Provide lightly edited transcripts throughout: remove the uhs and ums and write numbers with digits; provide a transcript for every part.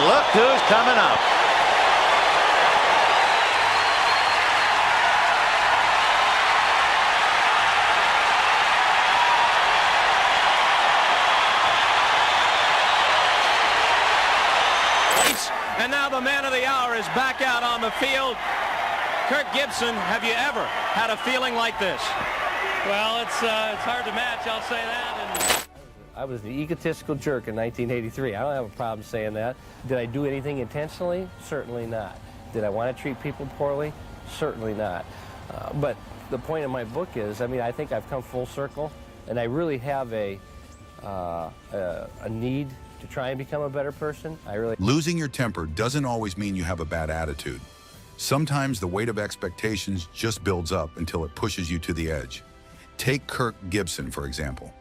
look who's coming up. And now the man of the hour is back out on the field. Kirk Gibson, have you ever had a feeling like this? Well, it's hard to match, I'll say that. I was the egotistical jerk in 1983. I don't have a problem saying that. Did I do anything intentionally? Certainly not. Did I want to treat people poorly? Certainly not. But the point of my book is, I mean, I think I've come full circle, and I really have a need to try and become a better person. Losing your temper doesn't always mean you have a bad attitude. Sometimes the weight of expectations just builds up until it pushes you to the edge. Take Kirk Gibson, for example.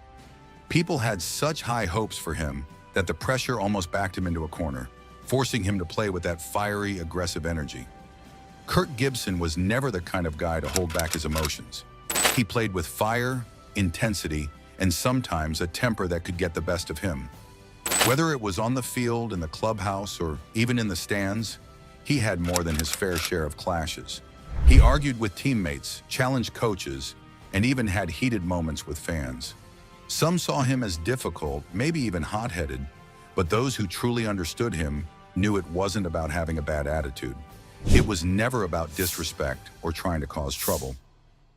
People had such high hopes for him that the pressure almost backed him into a corner, forcing him to play with that fiery, aggressive energy. Kirk Gibson was never the kind of guy to hold back his emotions. He played with fire, intensity, and sometimes a temper that could get the best of him. Whether it was on the field, in the clubhouse, or even in the stands, he had more than his fair share of clashes. He argued with teammates, challenged coaches, and even had heated moments with fans. Some saw him as difficult, maybe even hot-headed, but those who truly understood him knew it wasn't about having a bad attitude. It was never about disrespect or trying to cause trouble.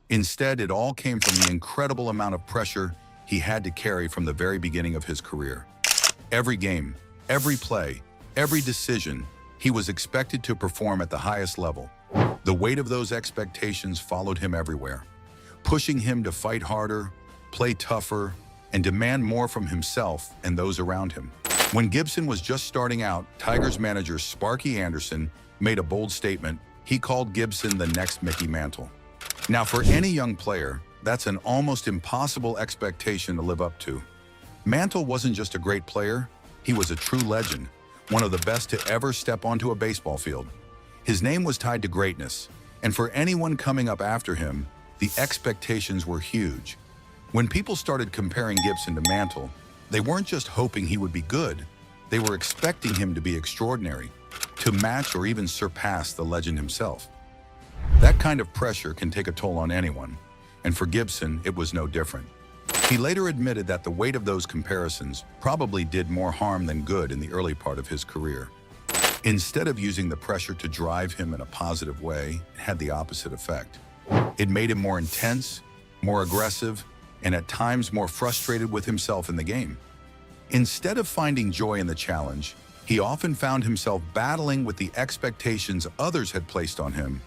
Instead, it all came from the incredible amount of pressure he had to carry from the very beginning of his career. Every game, every play, every decision, he was expected to perform at the highest level. The weight of those expectations followed him everywhere, pushing him to fight harder, play tougher, and demand more from himself and those around him. When Gibson was just starting out, Tigers manager Sparky Anderson made a bold statement. He called Gibson the next Mickey Mantle. Now, for any young player, that's an almost impossible expectation to live up to. Mantle wasn't just a great player, he was a true legend, one of the best to ever step onto a baseball field. His name was tied to greatness, and for anyone coming up after him, the expectations were huge. When people started comparing Gibson to Mantle, they weren't just hoping he would be good, they were expecting him to be extraordinary, to match or even surpass the legend himself. That kind of pressure can take a toll on anyone, and for Gibson, it was no different. He later admitted that the weight of those comparisons probably did more harm than good in the early part of his career. Instead of using the pressure to drive him in a positive way, it had the opposite effect. It made him more intense, more aggressive, and at times more frustrated with himself in the game. Instead of finding joy in the challenge, he often found himself battling with the expectations others had placed on him.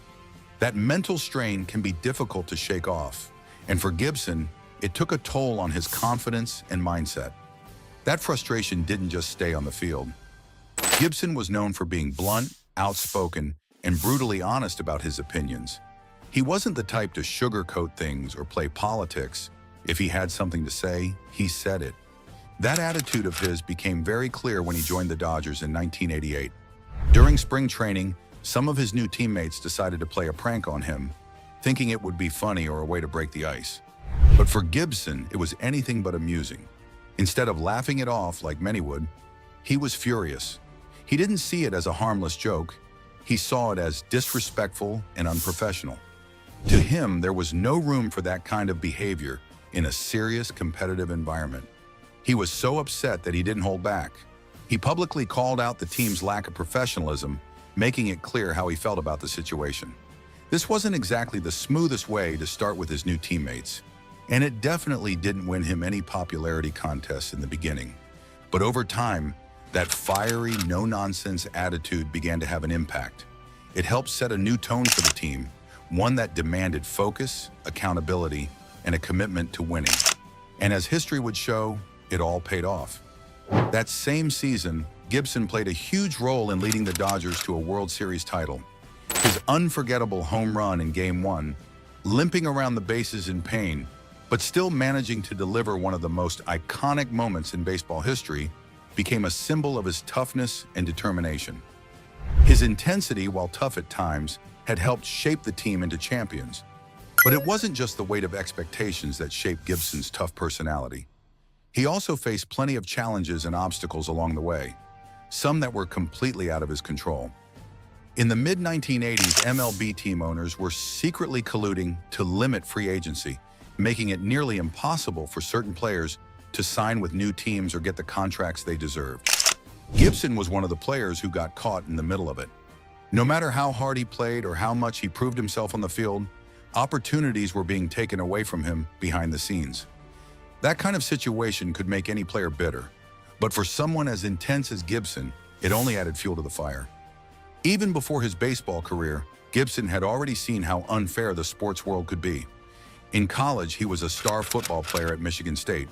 That mental strain can be difficult to shake off, and for Gibson, it took a toll on his confidence and mindset. That frustration didn't just stay on the field. Gibson was known for being blunt, outspoken, and brutally honest about his opinions. He wasn't the type to sugarcoat things or play politics. If he had something to say, he said it. That attitude of his became very clear when he joined the Dodgers in 1988. During spring training, some of his new teammates decided to play a prank on him, thinking it would be funny or a way to break the ice. But for Gibson, it was anything but amusing. Instead of laughing it off like many would, he was furious. He didn't see it as a harmless joke. He saw it as disrespectful and unprofessional. To him, there was no room for that kind of behavior in a serious competitive environment. He was so upset that he didn't hold back. He publicly called out the team's lack of professionalism, making it clear how he felt about the situation. This wasn't exactly the smoothest way to start with his new teammates, and it definitely didn't win him any popularity contests in the beginning. But over time, that fiery, no-nonsense attitude began to have an impact. It helped set a new tone for the team, one that demanded focus, accountability, and a commitment to winning. And as history would show, it all paid off. That same season, Gibson played a huge role in leading the Dodgers to a World Series title. His unforgettable home run in Game 1, limping around the bases in pain, but still managing to deliver one of the most iconic moments in baseball history, became a symbol of his toughness and determination. His intensity, while tough at times, had helped shape the team into champions. But it wasn't just the weight of expectations that shaped Gibson's tough personality. He also faced plenty of challenges and obstacles along the way. some that were completely out of his control. In the mid-1980s, MLB team owners were secretly colluding to limit free agency, making it nearly impossible for certain players to sign with new teams or get the contracts they deserved. Gibson was one of the players who got caught in the middle of it. No matter how hard he played or how much he proved himself on the field, opportunities were being taken away from him behind the scenes. That kind of situation could make any player bitter, but for someone as intense as Gibson, it only added fuel to the fire. Even before his baseball career, Gibson had already seen how unfair the sports world could be. In college, he was a star football player at Michigan State,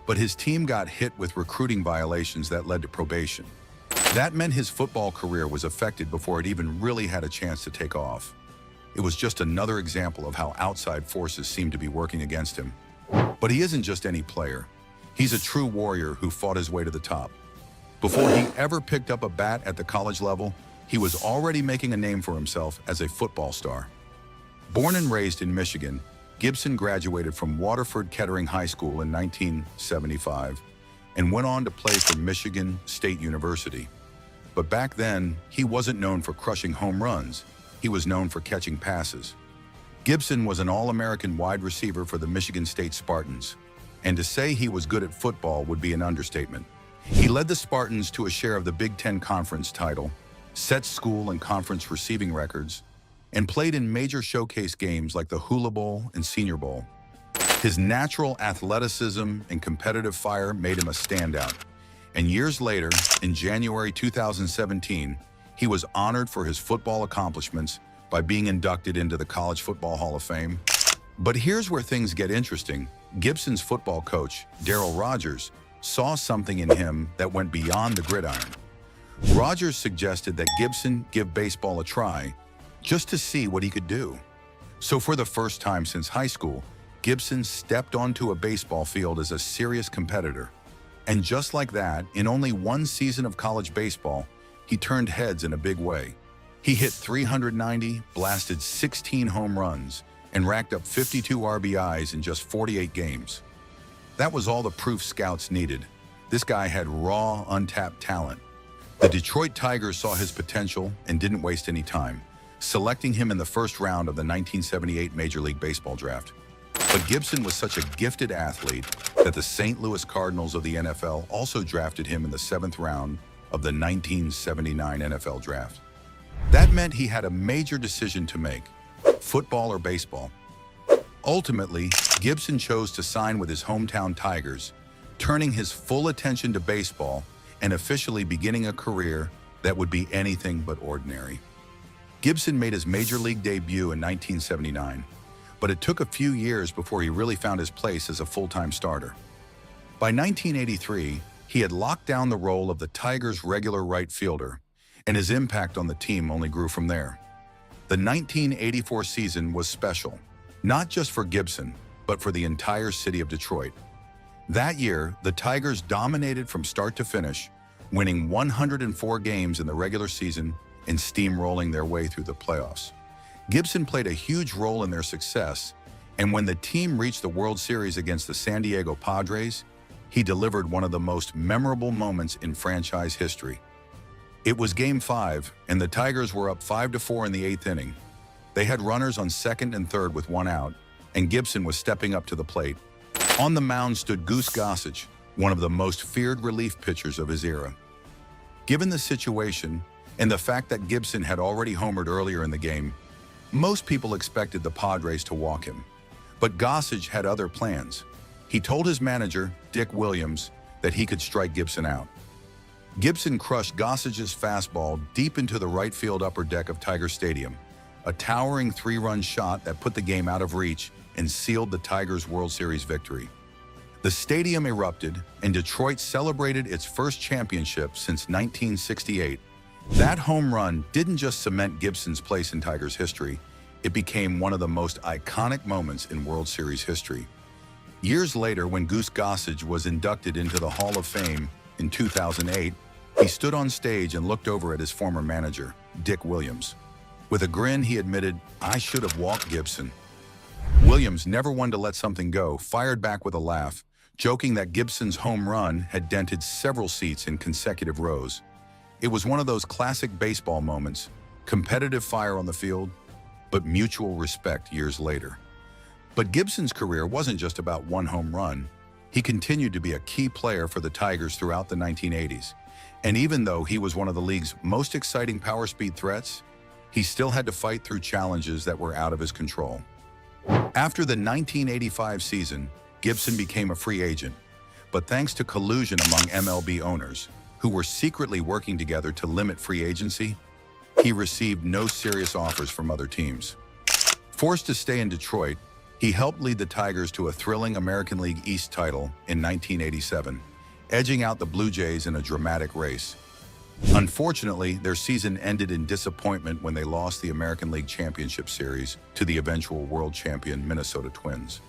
but his team got hit with recruiting violations that led to probation. That meant his football career was affected before it even really had a chance to take off. It was just another example of how outside forces seemed to be working against him. But he isn't just any player. He's a true warrior who fought his way to the top. Before he ever picked up a bat at the college level, he was already making a name for himself as a football star. Born and raised in Michigan, Gibson graduated from Waterford Kettering High School in 1975 and went on to play for Michigan State University. But back then, he wasn't known for crushing home runs. He was known for catching passes. Gibson was an All-American wide receiver for the Michigan State Spartans, and to say he was good at football would be an understatement. He led the Spartans to a share of the Big Ten Conference title, set school and conference receiving records, and played in major showcase games like the Hula Bowl and Senior Bowl. His natural athleticism and competitive fire made him a standout, and years later, in January 2017, he was honored for his football accomplishments by being inducted into the College Football Hall of Fame. But here's where things get interesting. Gibson's football coach, Darryl Rogers, saw something in him that went beyond the gridiron. Rogers suggested that Gibson give baseball a try just to see what he could do. So for the first time since high school, Gibson stepped onto a baseball field as a serious competitor. And just like that, in only one season of college baseball, he turned heads in a big way. He hit 390, blasted 16 home runs, and racked up 52 RBIs in just 48 games. That was all the proof scouts needed. This guy had raw, untapped talent. The Detroit Tigers saw his potential and didn't waste any time, selecting him in the first round of the 1978 Major League Baseball draft. But Gibson was such a gifted athlete that the St. Louis Cardinals of the NFL also drafted him in the 7th round of the 1979 NFL draft. That meant he had a major decision to make: football or baseball. Ultimately, Gibson chose to sign with his hometown Tigers, turning his full attention to baseball and officially beginning a career that would be anything but ordinary. Gibson made his major league debut in 1979, but it took a few years before he really found his place as a full-time starter. By 1983, he had locked down the role of the Tigers' regular right fielder, and his impact on the team only grew from there. The 1984 season was special, not just for Gibson, but for the entire city of Detroit. That year, the Tigers dominated from start to finish, winning 104 games in the regular season and steamrolling their way through the playoffs. Gibson played a huge role in their success, and when the team reached the World Series against the San Diego Padres, he delivered one of the most memorable moments in franchise history. It was Game 5, and the Tigers were up 5-4 in the 8th inning. They had runners on second and third with one out, and Gibson was stepping up to the plate. On the mound stood Goose Gossage, one of the most feared relief pitchers of his era. Given the situation, and the fact that Gibson had already homered earlier in the game, most people expected the Padres to walk him. But Gossage had other plans. He told his manager, Dick Williams, that he could strike Gibson out. Gibson crushed Gossage's fastball deep into the right field upper deck of Tiger Stadium, a towering 3-run shot that put the game out of reach and sealed the Tigers' World Series victory. The stadium erupted, and Detroit celebrated its first championship since 1968. That home run didn't just cement Gibson's place in Tigers history, it became one of the most iconic moments in World Series history. Years later, when Goose Gossage was inducted into the Hall of Fame in 2008, he stood on stage and looked over at his former manager, Dick Williams. With a grin, he admitted, "I should have walked Gibson." Williams, never one to let something go, fired back with a laugh, joking that Gibson's home run had dented several seats in consecutive rows. It was one of those classic baseball moments, competitive fire on the field, but mutual respect years later. But Gibson's career wasn't just about one home run. He continued to be a key player for the Tigers throughout the 1980s. And even though he was one of the league's most exciting power speed threats, he still had to fight through challenges that were out of his control. After the 1985 season, Gibson became a free agent, but thanks to collusion among MLB owners, who were secretly working together to limit free agency, he received no serious offers from other teams. Forced to stay in Detroit, he helped lead the Tigers to a thrilling American League East title in 1987, edging out the Blue Jays in a dramatic race. Unfortunately, their season ended in disappointment when they lost the American League Championship Series to the eventual world champion Minnesota Twins.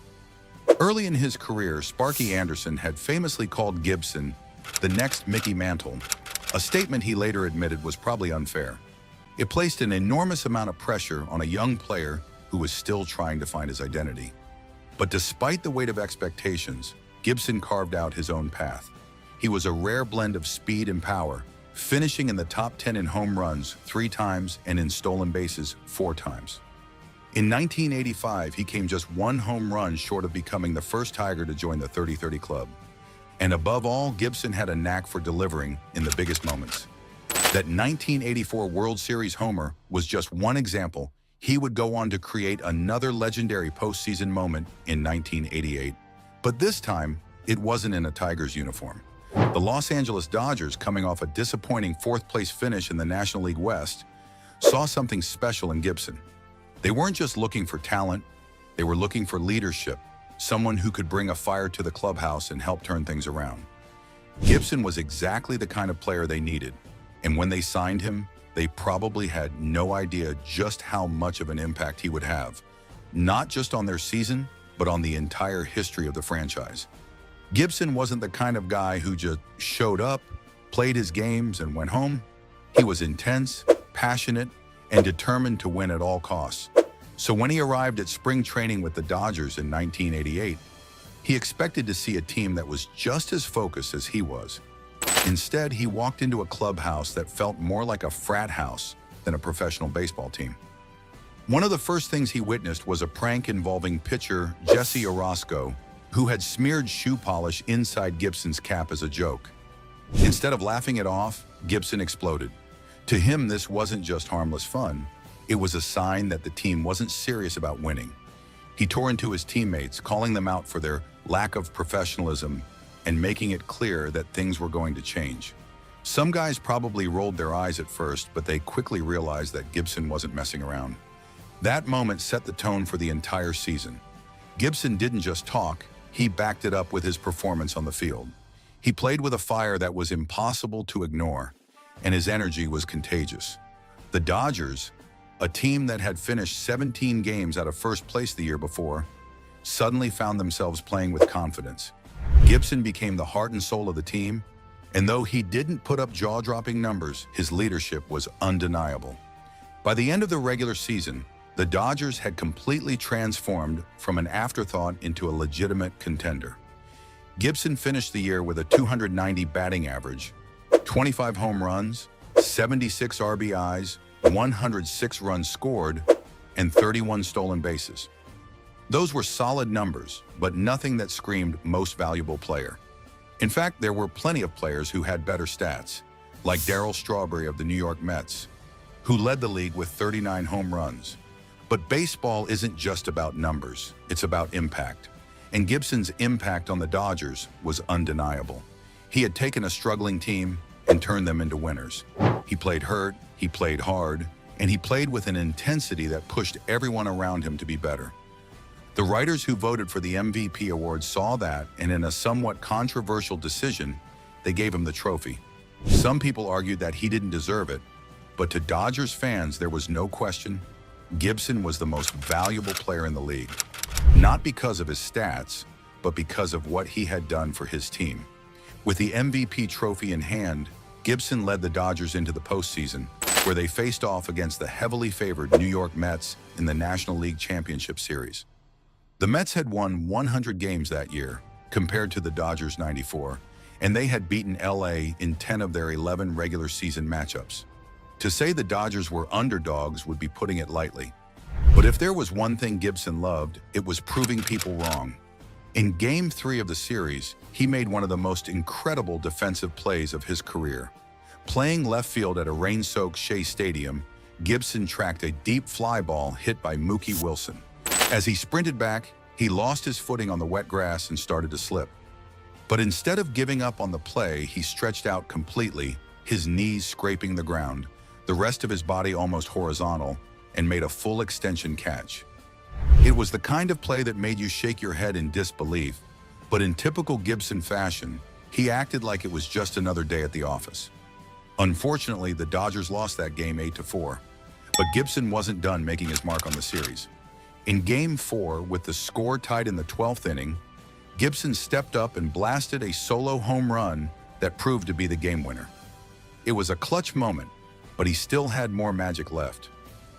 Early in his career, Sparky Anderson had famously called Gibson the next Mickey Mantle, a statement he later admitted was probably unfair. It placed an enormous amount of pressure on a young player who was still trying to find his identity. But despite the weight of expectations, Gibson carved out his own path. He was a rare blend of speed and power, finishing in the top 10 in home runs 3 times and in stolen bases 4 times. In 1985, he came just 1 home run short of becoming the first Tiger to join the 30-30 club. And above all, Gibson had a knack for delivering in the biggest moments. That 1984 World Series homer was just one example. He would go on to create another legendary postseason moment in 1988. But this time, it wasn't in a Tigers uniform. The Los Angeles Dodgers, coming off a disappointing 4th-place finish in the National League West, saw something special in Gibson. They weren't just looking for talent, they were looking for leadership, someone who could bring a fire to the clubhouse and help turn things around. Gibson was exactly the kind of player they needed, and when they signed him, they probably had no idea just how much of an impact he would have, not just on their season, but on the entire history of the franchise. Gibson wasn't the kind of guy who just showed up, played his games, and went home. He was intense, passionate, and determined to win at all costs. So when he arrived at spring training with the Dodgers in 1988, he expected to see a team that was just as focused as he was. Instead, he walked into a clubhouse that felt more like a frat house than a professional baseball team. One of the first things he witnessed was a prank involving pitcher Jesse Orosco, who had smeared shoe polish inside Gibson's cap as a joke. Instead of laughing it off, Gibson exploded. To him, this wasn't just harmless fun. It was a sign that the team wasn't serious about winning. He tore into his teammates, calling them out for their lack of professionalism and making it clear that things were going to change. Some guys probably rolled their eyes at first, but they quickly realized that Gibson wasn't messing around. That moment set the tone for the entire season. Gibson didn't just talk, he backed it up with his performance on the field. He played with a fire that was impossible to ignore, and his energy was contagious. The Dodgers, a team that had finished 17 games out of first place the year before, suddenly found themselves playing with confidence. Gibson became the heart and soul of the team, and though he didn't put up jaw-dropping numbers, his leadership was undeniable. By the end of the regular season, the Dodgers had completely transformed from an afterthought into a legitimate contender. Gibson finished the year with a .290 batting average, 25 home runs, 76 RBIs, 106 runs scored, and 31 stolen bases. Those were solid numbers, but nothing that screamed most valuable player. In fact, there were plenty of players who had better stats, like Darryl Strawberry of the New York Mets, who led the league with 39 home runs. But baseball isn't just about numbers, it's about impact. And Gibson's impact on the Dodgers was undeniable. He had taken a struggling team and turned them into winners. He played hurt, he played hard, and he played with an intensity that pushed everyone around him to be better. The writers who voted for the MVP award saw that, and in a somewhat controversial decision, they gave him the trophy. Some people argued that he didn't deserve it, but to Dodgers fans, there was no question. Gibson was the most valuable player in the league, not because of his stats, but because of what he had done for his team. With the MVP trophy in hand, Gibson led the Dodgers into the postseason, where they faced off against the heavily favored New York Mets in the National League Championship Series. The Mets had won 100 games that year, compared to the Dodgers' 94, and they had beaten LA in 10 of their 11 regular season matchups. To say the Dodgers were underdogs would be putting it lightly. But if there was one thing Gibson loved, it was proving people wrong. In Game 3 of the series, he made one of the most incredible defensive plays of his career. Playing left field at a rain-soaked Shea Stadium, Gibson tracked a deep fly ball hit by Mookie Wilson. As he sprinted back, he lost his footing on the wet grass and started to slip. But instead of giving up on the play, he stretched out completely, his knees scraping the ground, the rest of his body almost horizontal, and made a full extension catch. It was the kind of play that made you shake your head in disbelief, but in typical Gibson fashion, he acted like it was just another day at the office. Unfortunately, the Dodgers lost that game 8-4, but Gibson wasn't done making his mark on the series. In Game 4, with the score tied in the 12th inning, Gibson stepped up and blasted a solo home run that proved to be the game winner. It was a clutch moment, but he still had more magic left.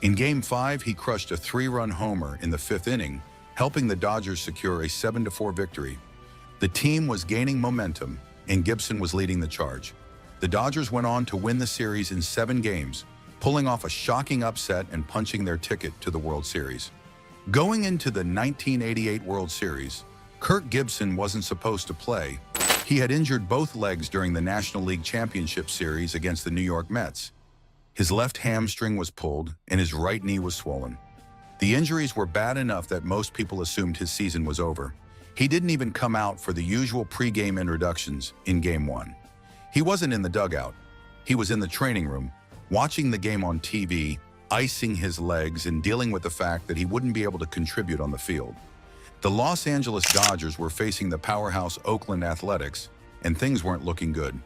In Game 5, he crushed a 3-run homer in the 5th inning, helping the Dodgers secure a 7-4 victory. The team was gaining momentum, and Gibson was leading the charge. The Dodgers went on to win the series in 7 games, pulling off a shocking upset and punching their ticket to the World Series. Going into the 1988 World Series, Kirk Gibson wasn't supposed to play. He had injured both legs during the National League Championship Series against the New York Mets. His left hamstring was pulled, and his right knee was swollen. The injuries were bad enough that most people assumed his season was over. He didn't even come out for the usual pre-game introductions in Game 1. He wasn't in the dugout. He was in the training room, watching the game on TV, icing his legs and dealing with the fact that he wouldn't be able to contribute on the field. The Los Angeles Dodgers were facing the powerhouse Oakland Athletics, and things weren't looking good.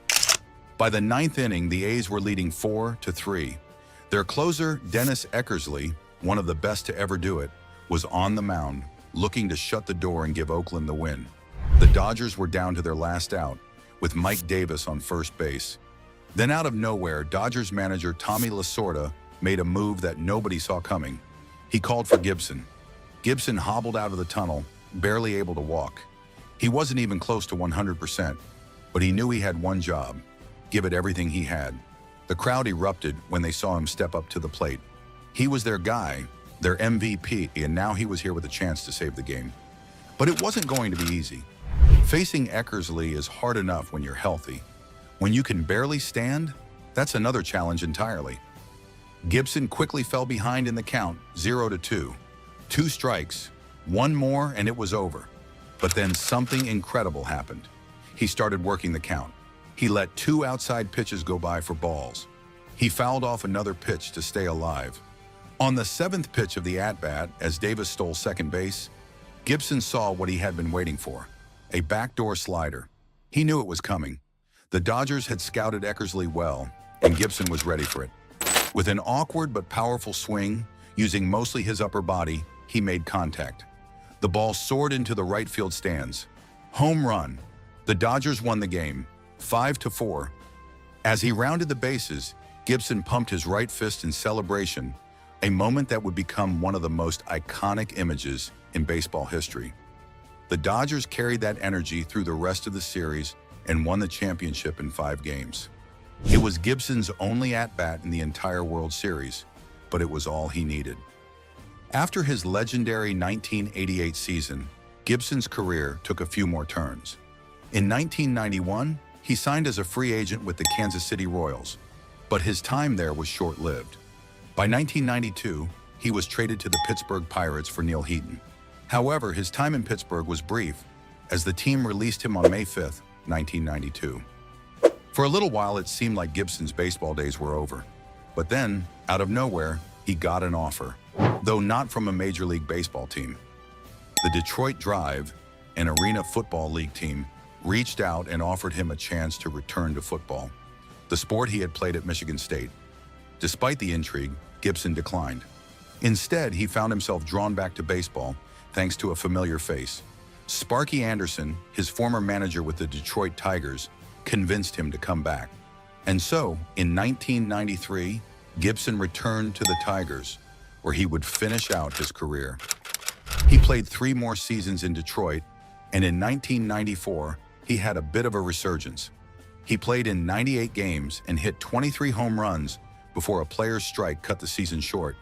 By the 9th inning, the A's were leading 4-3. Their closer, Dennis Eckersley, one of the best to ever do it, was on the mound, looking to shut the door and give Oakland the win. The Dodgers were down to their last out, with Mike Davis on first base. Then out of nowhere, Dodgers manager Tommy Lasorda made a move that nobody saw coming. He called for Gibson. Gibson hobbled out of the tunnel, barely able to walk. He wasn't even close to 100%, but he knew he had one job: give it everything he had. The crowd erupted when they saw him step up to the plate. He was their guy, their MVP, and now he was here with a chance to save the game. But it wasn't going to be easy. Facing Eckersley is hard enough when you're healthy. When you can barely stand, that's another challenge entirely. Gibson quickly fell behind in the count, 0-2. 2 strikes, one more, and it was over. But then something incredible happened. He started working the count. He let 2 outside pitches go by for balls. He fouled off another pitch to stay alive. On the 7th pitch of the at-bat, as Davis stole second base, Gibson saw what he had been waiting for: a backdoor slider. He knew it was coming. The Dodgers had scouted Eckersley well, and Gibson was ready for it. With an awkward but powerful swing, using mostly his upper body, he made contact. The ball soared into the right field stands. Home run. The Dodgers won the game, 5-4. As he rounded the bases, Gibson pumped his right fist in celebration, a moment that would become one of the most iconic images in baseball history. The Dodgers carried that energy through the rest of the series and won the championship in 5 games. It was Gibson's only at-bat in the entire World Series, but it was all he needed. After his legendary 1988 season, Gibson's career took a few more turns. In 1991, he signed as a free agent with the Kansas City Royals, but his time there was short-lived. By 1992, he was traded to the Pittsburgh Pirates for Neil Heaton. However, his time in Pittsburgh was brief, as the team released him on May 5, 1992. For a little while, it seemed like Gibson's baseball days were over. But then, out of nowhere, he got an offer, though not from a Major League Baseball team. The Detroit Drive, an Arena Football League team, reached out and offered him a chance to return to football, the sport he had played at Michigan State. Despite the intrigue, Gibson declined. Instead, he found himself drawn back to baseball thanks to a familiar face. Sparky Anderson, his former manager with the Detroit Tigers, convinced him to come back. And so, in 1993, Gibson returned to the Tigers, where he would finish out his career. He played 3 more seasons in Detroit, and in 1994, he had a bit of a resurgence. He played in 98 games and hit 23 home runs before a player's strike cut the season short.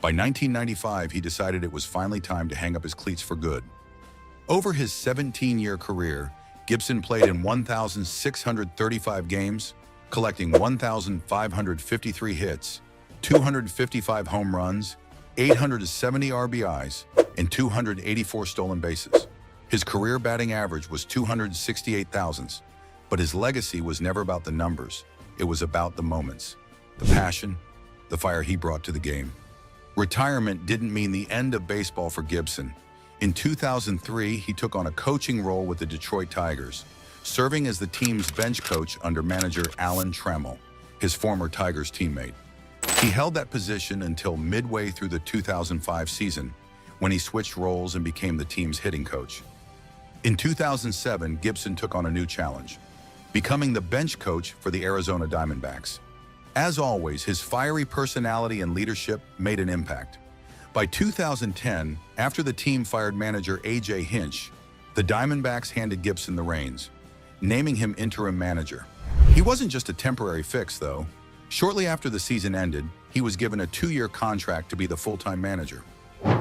By 1995, he decided it was finally time to hang up his cleats for good. Over his 17-year career, Gibson played in 1,635 games, collecting 1,553 hits, 255 home runs, 870 RBIs, and 284 stolen bases. His career batting average was 268 thousandths, but his legacy was never about the numbers. It was about the moments, the passion, the fire he brought to the game. Retirement didn't mean the end of baseball for Gibson. In 2003, he took on a coaching role with the Detroit Tigers, serving as the team's bench coach under manager Alan Trammell, his former Tigers teammate. He held that position until midway through the 2005 season, when he switched roles and became the team's hitting coach. In 2007, Gibson took on a new challenge, becoming the bench coach for the Arizona Diamondbacks. As always, his fiery personality and leadership made an impact. By 2010, after the team fired manager A.J. Hinch, the Diamondbacks handed Gibson the reins, naming him interim manager. He wasn't just a temporary fix, though. Shortly after the season ended, he was given a 2-year contract to be the full-time manager.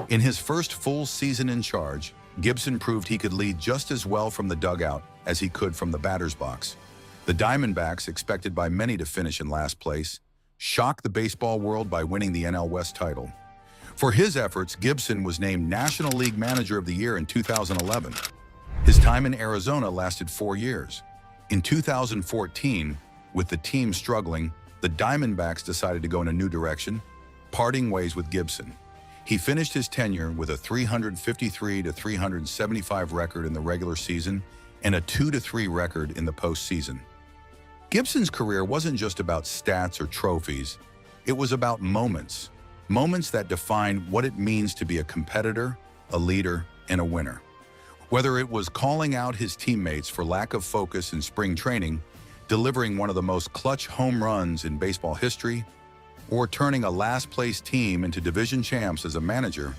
In his first full season in charge, Gibson proved he could lead just as well from the dugout as he could from the batter's box. The Diamondbacks, expected by many to finish in last place, shocked the baseball world by winning the NL West title. For his efforts, Gibson was named National League Manager of the Year in 2011. His time in Arizona lasted 4 years. In 2014, with the team struggling, the Diamondbacks decided to go in a new direction, parting ways with Gibson. He finished his tenure with a 353-375 record in the regular season and a 2-3 record in the postseason. Gibson's career wasn't just about stats or trophies. It was about moments that define what it means to be a competitor, a leader, and a winner. Whether it was calling out his teammates for lack of focus in spring training, delivering one of the most clutch home runs in baseball history, or turning a last-place team into division champs as a manager,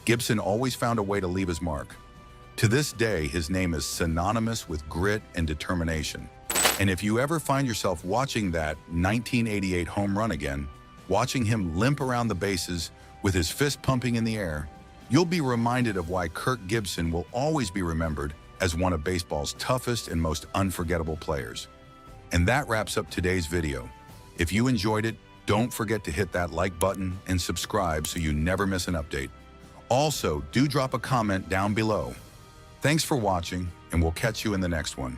Gibson always found a way to leave his mark. To this day, his name is synonymous with grit and determination. And if you ever find yourself watching that 1988 home run again, watching him limp around the bases with his fist pumping in the air, you'll be reminded of why Kirk Gibson will always be remembered as one of baseball's toughest and most unforgettable players. And that wraps up today's video. If you enjoyed it, don't forget to hit that like button and subscribe so you never miss an update. Also, do drop a comment down below. Thanks for watching, and we'll catch you in the next one.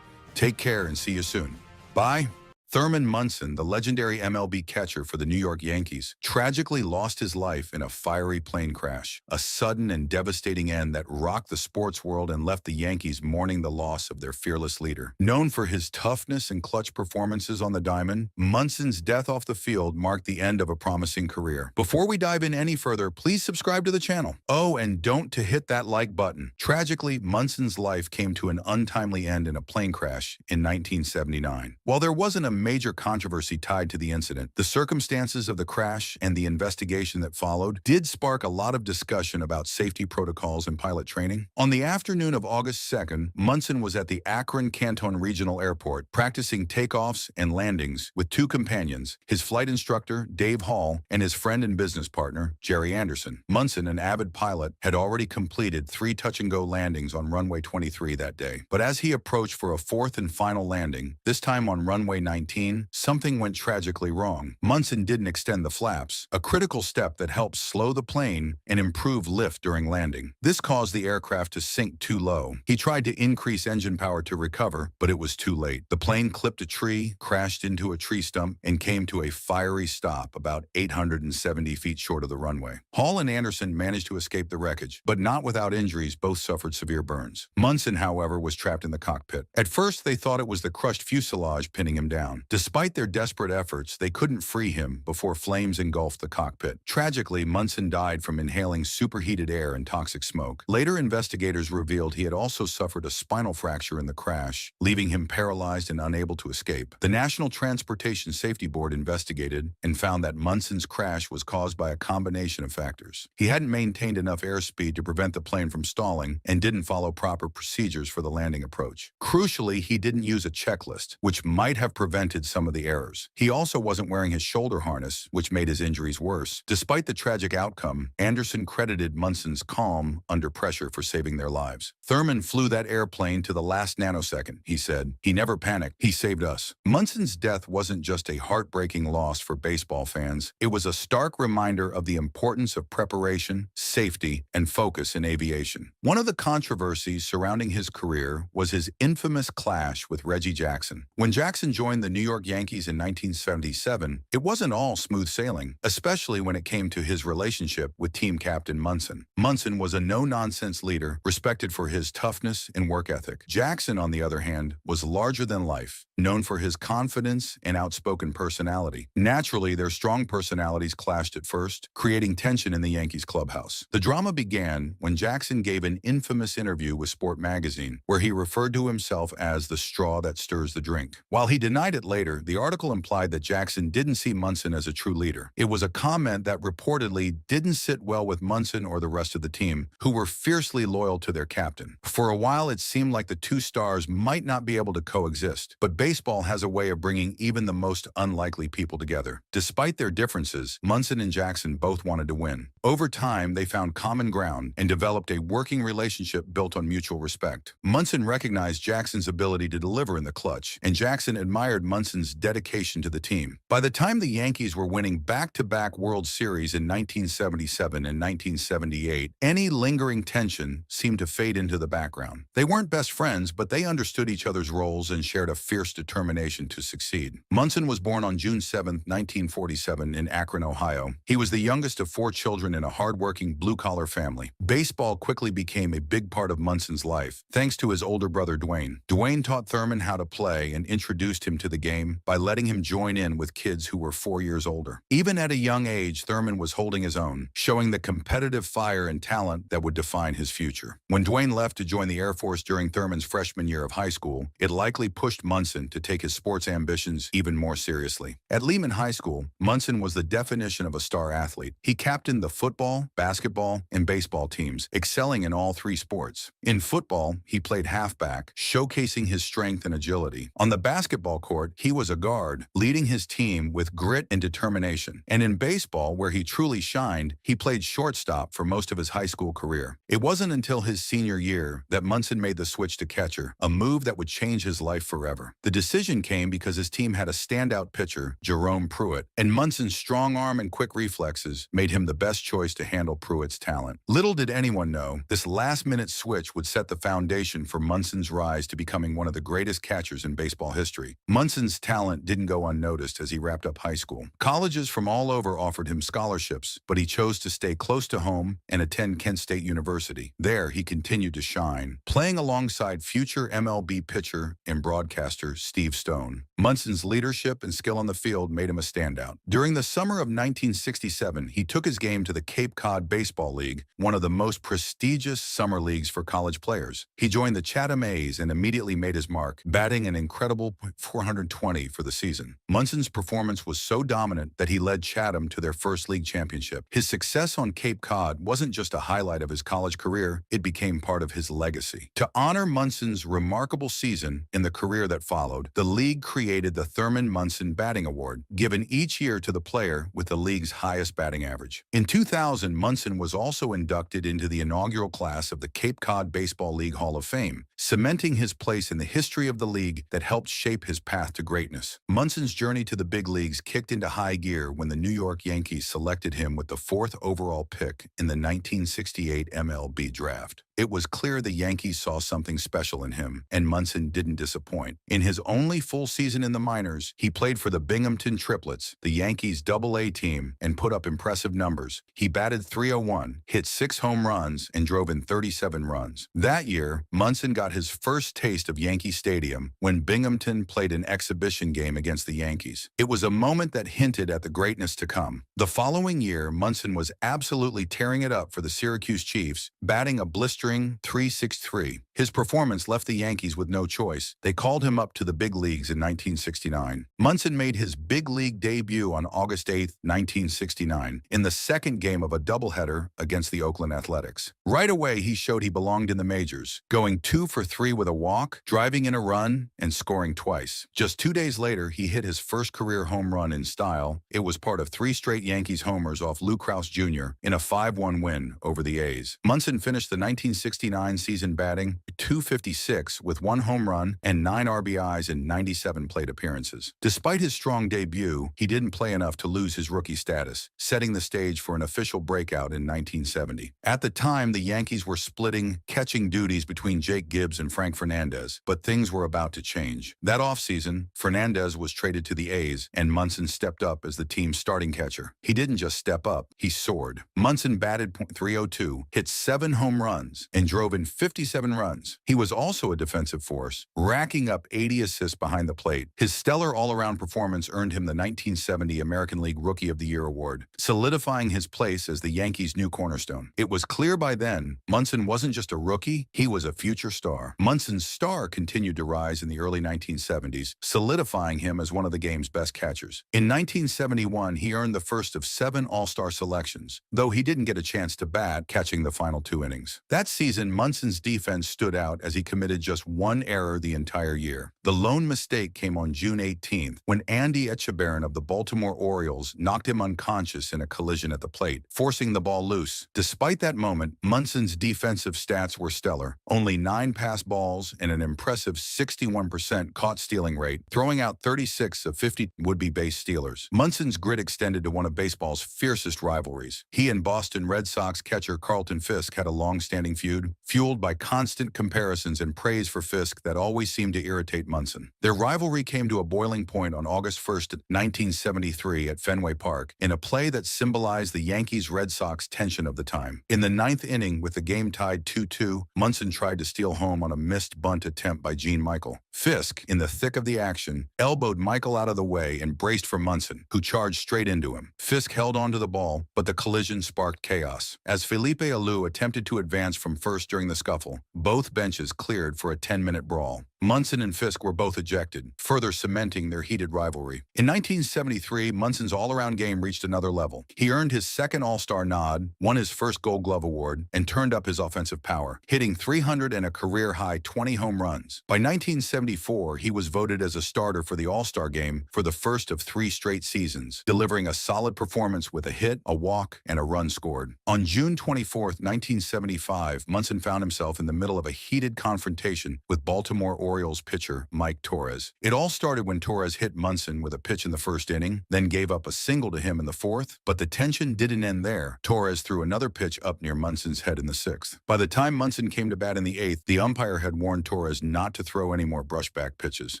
Take care and see you soon. Bye. Thurman Munson, the legendary MLB catcher for the New York Yankees, tragically lost his life in a fiery plane crash, a sudden and devastating end that rocked the sports world and left the Yankees mourning the loss of their fearless leader. Known for his toughness and clutch performances on the diamond, Munson's death off the field marked the end of a promising career. Before we dive in any further, please subscribe to the channel. Oh, and don't to hit that like button. Tragically, Munson's life came to an untimely end in a plane crash in 1979. While there wasn't a major controversy tied to the incident, the circumstances of the crash and the investigation that followed did spark a lot of discussion about safety protocols and pilot training. On the afternoon of August 2nd, Munson was at the Akron-Canton Regional Airport practicing takeoffs and landings with 2 companions, his flight instructor, Dave Hall, and his friend and business partner, Jerry Anderson. Munson, an avid pilot, had already completed 3 touch-and-go landings on runway 23 that day. But as he approached for a 4th and final landing, this time on runway 19, something went tragically wrong. Munson didn't extend the flaps, a critical step that helps slow the plane and improve lift during landing. This caused the aircraft to sink too low. He tried to increase engine power to recover, but it was too late. The plane clipped a tree, crashed into a tree stump, and came to a fiery stop about 870 feet short of the runway. Hall and Anderson managed to escape the wreckage, but not without injuries. Both suffered severe burns. Munson, however, was trapped in the cockpit. At first, they thought it was the crushed fuselage pinning him down. down. Despite their desperate efforts, they couldn't free him before flames engulfed the cockpit. Tragically, Munson died from inhaling superheated air and toxic smoke. Later, investigators revealed he had also suffered a spinal fracture in the crash, leaving him paralyzed and unable to escape. The National Transportation Safety Board investigated and found that Munson's crash was caused by a combination of factors. He hadn't maintained enough airspeed to prevent the plane from stalling and didn't follow proper procedures for the landing approach. Crucially, he didn't use a checklist, which might have prevented some of the errors. He also wasn't wearing his shoulder harness, which made his injuries worse. Despite the tragic outcome, Anderson credited Munson's calm under pressure for saving their lives. "Thurman flew that airplane to the last nanosecond," he said. "He never panicked. He saved us." Munson's death wasn't just a heartbreaking loss for baseball fans. It was a stark reminder of the importance of preparation, safety, and focus in aviation. One of the controversies surrounding his career was his infamous clash with Reggie Jackson. When Jackson joined the New York Yankees in 1977, it wasn't all smooth sailing, especially when it came to his relationship with team captain Munson. Munson was a no-nonsense leader, respected for his toughness and work ethic. Jackson, on the other hand, was larger than life, known for his confidence and outspoken personality. Naturally, their strong personalities clashed at first, creating tension in the Yankees clubhouse. The drama began when Jackson gave an infamous interview with Sport magazine, where he referred to himself as the straw that stirs the drink. While he denied it later, the article implied that Jackson didn't see Munson as a true leader. It was a comment that reportedly didn't sit well with Munson or the rest of the team, who were fiercely loyal to their captain. For a while, it seemed like the two stars might not be able to coexist, but baseball has a way of bringing even the most unlikely people together. Despite their differences, Munson and Jackson both wanted to win. Over time, they found common ground and developed a working relationship built on mutual respect. Munson recognized Jackson's ability to deliver in the clutch, and Jackson admired Munson's dedication to the team. By the time the Yankees were winning back-to-back World Series in 1977 and 1978, any lingering tension seemed to fade into the background. They weren't best friends, but they understood each other's roles and shared a fierce determination to succeed. Munson was born on June 7, 1947 in Akron, Ohio. He was the youngest of 4 children in a hard-working blue-collar family. Baseball quickly became a big part of Munson's life, thanks to his older brother Dwayne. Dwayne taught Thurman how to play and introduced him to the game by letting him join in with kids who were 4 years older. Even at a young age, Thurman was holding his own, showing the competitive fire and talent that would define his future. When Dwayne left to join the Air Force during Thurman's freshman year of high school, it likely pushed Munson to take his sports ambitions even more seriously. At Lehman High School, Munson was the definition of a star athlete. He captained the football, basketball, and baseball teams, excelling in all 3 sports. In football, he played halfback, showcasing his strength and agility. On the basketball court, he was a guard, leading his team with grit and determination. And in baseball, where he truly shined, he played shortstop for most of his high school career. It wasn't until his senior year that Munson made the switch to catcher, a move that would change his life forever. The decision came because his team had a standout pitcher, Jerome Pruitt, and Munson's strong arm and quick reflexes made him the best choice to handle Pruitt's talent. Little did anyone know, this last-minute switch would set the foundation for Munson's rise to becoming one of the greatest catchers in baseball history. Munson's talent didn't go unnoticed as he wrapped up high school. Colleges from all over offered him scholarships, but he chose to stay close to home and attend Kent State University. There, he continued to shine, playing alongside future MLB pitcher and broadcaster Steve Stone. Munson's leadership and skill on the field made him a standout. During the summer of 1967, he took his game to the Cape Cod Baseball League, one of the most prestigious summer leagues for college players. He joined the Chatham A's and immediately made his mark, batting an incredible .420 for the season. Munson's performance was so dominant that he led Chatham to their first league championship. His success on Cape Cod wasn't just a highlight of his college career, it became part of his legacy. To honor Munson's remarkable season in the career that followed, the league created the Thurman Munson Batting Award, given each year to the player with the league's highest batting average. In 2000, Munson was also inducted into the inaugural class of the Cape Cod Baseball League Hall of Fame, cementing his place in the history of the league that helped shape his path to greatness. Munson's journey to the big leagues kicked into high gear when the New York Yankees selected him with the 4th overall pick in the 1968 MLB draft. It was clear the Yankees saw something special in him, and Munson didn't disappoint. In his only full season in the minors, he played for the Binghamton Triplets, the Yankees' Double-A team, and put up impressive numbers. He batted .301, hit 6 home runs, and drove in 37 runs. That year, Munson got his first taste of Yankee Stadium when Binghamton played an exhibition game against the Yankees. It was a moment that hinted at the greatness to come. The following year, Munson was absolutely tearing it up for the Syracuse Chiefs, batting a blistering .363. His performance left the Yankees with no choice. They called him up to the big leagues in 1969. Munson made his big league debut on August 8, 1969, in the second game of a doubleheader against the Oakland Athletics. Right away, he showed he belonged in the majors, going 2 for 3 with a walk, driving in a run, and scoring twice. Just 2 days later, he hit his first career home run in style. It was part of 3 straight Yankees homers off Lou Krause Jr. in a 5-1 win over the A's. Munson finished the 1969 season batting .256 with 1 home run and 9 RBIs in 97 plate appearances. Despite his strong debut, he didn't play enough to lose his rookie status, setting the stage for an official breakout in 1970. At the time, the Yankees were splitting catching duties between Jake Gibbs and Frank Fernandez, but things were about to change. That offseason, Fernandez was traded to the A's, and Munson stepped up as the team's starting catcher. He didn't just step up, he soared. Munson batted .302, hit 7 home runs, and drove in 57 runs. He was also a defensive force, racking up 80 assists behind the plate. His stellar all-around performance earned him the 1970 American League Rookie of the Year award, solidifying his place as the Yankees' new cornerstone. It was clear by then, Munson wasn't just a rookie, he was a future star. Munson's star continued to rise in the early 1970s, solidifying him as one of the game's best catchers. In 1971, he earned the first of 7 All-Star selections, though he didn't get a chance to bat, catching the final 2 innings. That season, Munson's defense stood out as he committed just 1 error the entire year. The lone mistake came on June 18th, when Andy Etchebarren of the Baltimore Orioles knocked him unconscious in a collision at the plate, forcing the ball loose. Despite that moment, Munson's defensive stats were stellar. Only 9 pass balls and an impressive 61% caught stealing rate, throwing out 36 of 50 would-be base stealers. Munson's grit extended to one of baseball's fiercest rivalries. He and Boston Red Sox catcher Carlton Fisk had a long-standing feud, fueled by constant comparisons and praise for Fisk that always seemed to irritate Munson. Their rivalry came to a boiling point on August 1st, 1973 at Fenway Park, in a play that symbolized the Yankees-Red Sox tension of the time. In the 9th inning, with the game tied 2-2, Munson tried to steal home on a missed bunt attempt by Gene Michael. Fisk, in the thick of the action, elbowed Michael out of the way and braced for Munson, who charged straight into him. Fisk held onto the ball, but the collision sparked chaos. As Felipe Alou attempted to advance from first during the scuffle, both benches cleared for a 10-minute brawl. Munson and Fisk were both ejected, further cementing their heated rivalry. In 1973, Munson's all-around game reached another level. He earned his second All-Star nod, won his first Gold Glove award, and turned up his offensive power, hitting 300 and a career-high 20 home runs. By 1974, he was voted as a starter for the All-Star game for the first of 3 straight seasons, delivering a solid performance with a hit, a walk, and a run scored. On June 24, 1975, Munson found himself in the middle of a heated confrontation with Baltimore Orioles pitcher Mike Torres. It all started when Torres hit Munson with a pitch in the first inning, then gave up a single to him in the 4th, but the tension didn't end there. Torres threw another pitch up near Munson's head in the 6th. By the time Munson came to bat in the 8th, the umpire had warned Torres not to throw any more brushback pitches.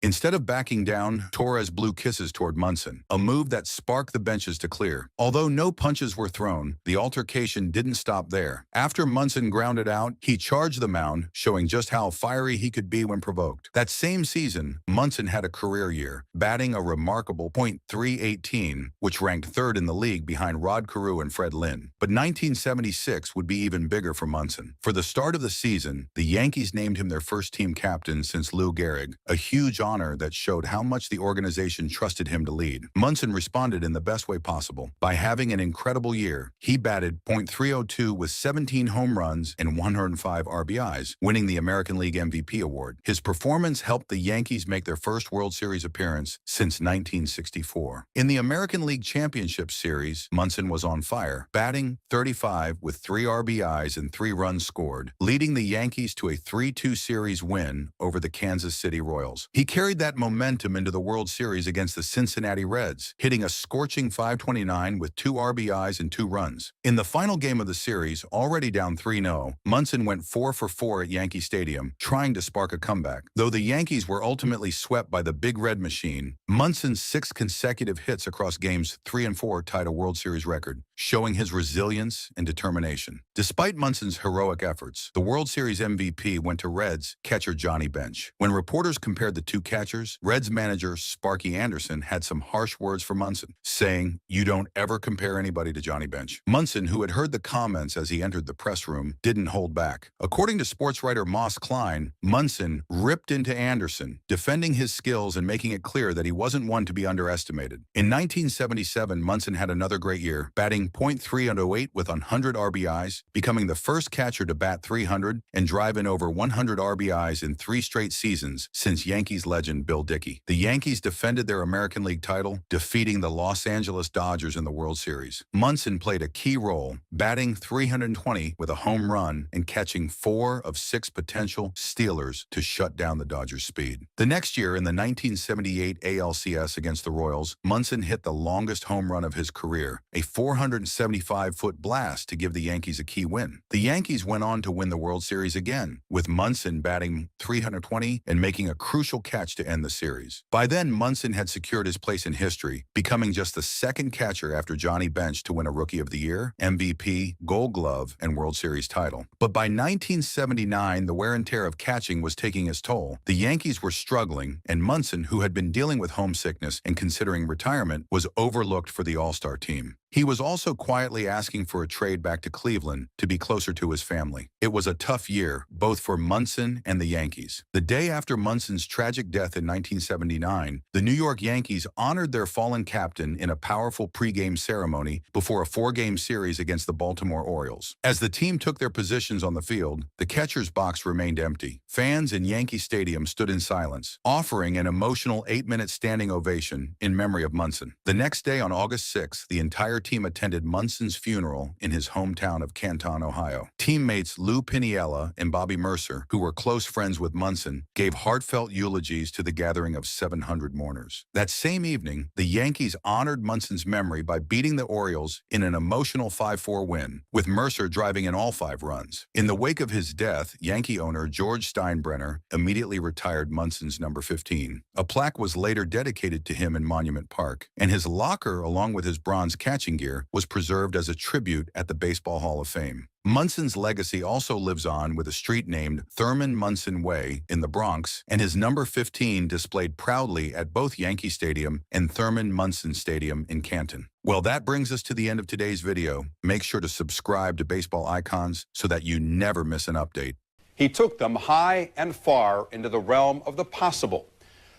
Instead of backing down, Torres blew kisses toward Munson, a move that sparked the benches to clear. Although no punches were thrown, the altercation didn't stop there. After Munson grounded out, he charged the mound, showing just how fiery he could be when provoked. That same season, Munson had a career year, batting a remarkable .318, which ranked 3rd in the league behind Rod Carew and Fred Lynn. But 1976 would be even bigger for Munson. For the start of the season, the Yankees named him their first-team captain since Lou Gehrig, a huge honor that showed how much the organization trusted him to lead. Munson responded in the best way possible. By having an incredible year, he batted .302 with 17 home runs and 105 RBIs, winning the American League MVP award. His performance helped the Yankees make their first World Series appearance since 1964. In the American League Championship Series, Munson was on fire, batting .35 with 3 RBIs and 3 runs scored, leading the Yankees to a 3-2 series win over the Kansas City Royals. He carried that momentum into the World Series against the Cincinnati Reds, hitting a scorching .529 with 2 RBIs and 2 runs. In the final game of the series, already down 3-0, Munson went 4 for 4 at Yankee Stadium, trying to spark a comeback. Though the Yankees were ultimately swept by the Big Red Machine, Munson's 6 consecutive hits across games 3 and 4 tied a World Series record, showing his resilience and determination. Despite Munson's heroic efforts, the World Series MVP went to Reds catcher Johnny Bench. When reporters compared the two catchers, Reds manager Sparky Anderson had some harsh words for Munson, saying, "You don't ever compare anybody to Johnny Bench." Munson, who had heard the comments as he entered the press room, didn't hold back. According to sports writer Moss Klein, Munson ripped into Anderson, defending his skills and making it clear that he wasn't one to be underestimated. In 1977, Munson had another great year, batting .308 with 100 RBIs, becoming the first catcher to bat 300 and drive in over 100 RBIs in 3 straight seasons since Yankees legend Bill Dickey. The Yankees defended their American League title, defeating the Los Angeles Dodgers in the World Series. Munson played a key role, batting .320 with a home run and catching 4 of 6 potential stealers to shut down the Dodgers' speed. The next year, in the 1978 ALCS against the Royals, Munson hit the longest home run of his career, a 475-foot blast to give the Yankees a key win. The Yankees went on to win the World Series again, with Munson batting .320 and making a crucial catch to end the series. By then, Munson had secured his place in history, becoming just the second catcher after Johnny Bench to win a Rookie of the Year, MVP, Gold Glove, and World Series title. But by 1979, the wear and tear of catching was taking its toll. The Yankees were struggling, and Munson, who had been dealing with homesickness and considering retirement, was overlooked for the All-Star team. He was also quietly asking for a trade back to Cleveland to be closer to his family. It was a tough year, both for Munson and the Yankees. The day after Munson's tragic death in 1979, the New York Yankees honored their fallen captain in a powerful pregame ceremony before a 4-game series against the Baltimore Orioles. As the team took their positions on the field, the catcher's box remained empty. Fans in Yankee Stadium stood in silence, offering an emotional 8-minute standing ovation in memory of Munson. The next day, on August 6th, the entire team attended Munson's funeral in his hometown of Canton, Ohio. Teammates Lou Piniella and Bobby Mercer, who were close friends with Munson, gave heartfelt eulogies to the gathering of 700 mourners. That same evening, the Yankees honored Munson's memory by beating the Orioles in an emotional 5-4 win, with Mercer driving in all 5 runs. In the wake of his death, Yankee owner George Steinbrenner immediately retired Munson's number 15. A plaque was later dedicated to him in Monument Park, and his locker, along with his bronze catching gear, was preserved as a tribute at the Baseball Hall of Fame. Munson's legacy also lives on with a street named Thurman Munson Way in the Bronx, and his number 15 displayed proudly at both Yankee Stadium and Thurman Munson Stadium in Canton. Well, that brings us to the end of today's video. Make sure to subscribe to Baseball Icons so that you never miss an update. He took them high and far into the realm of the possible.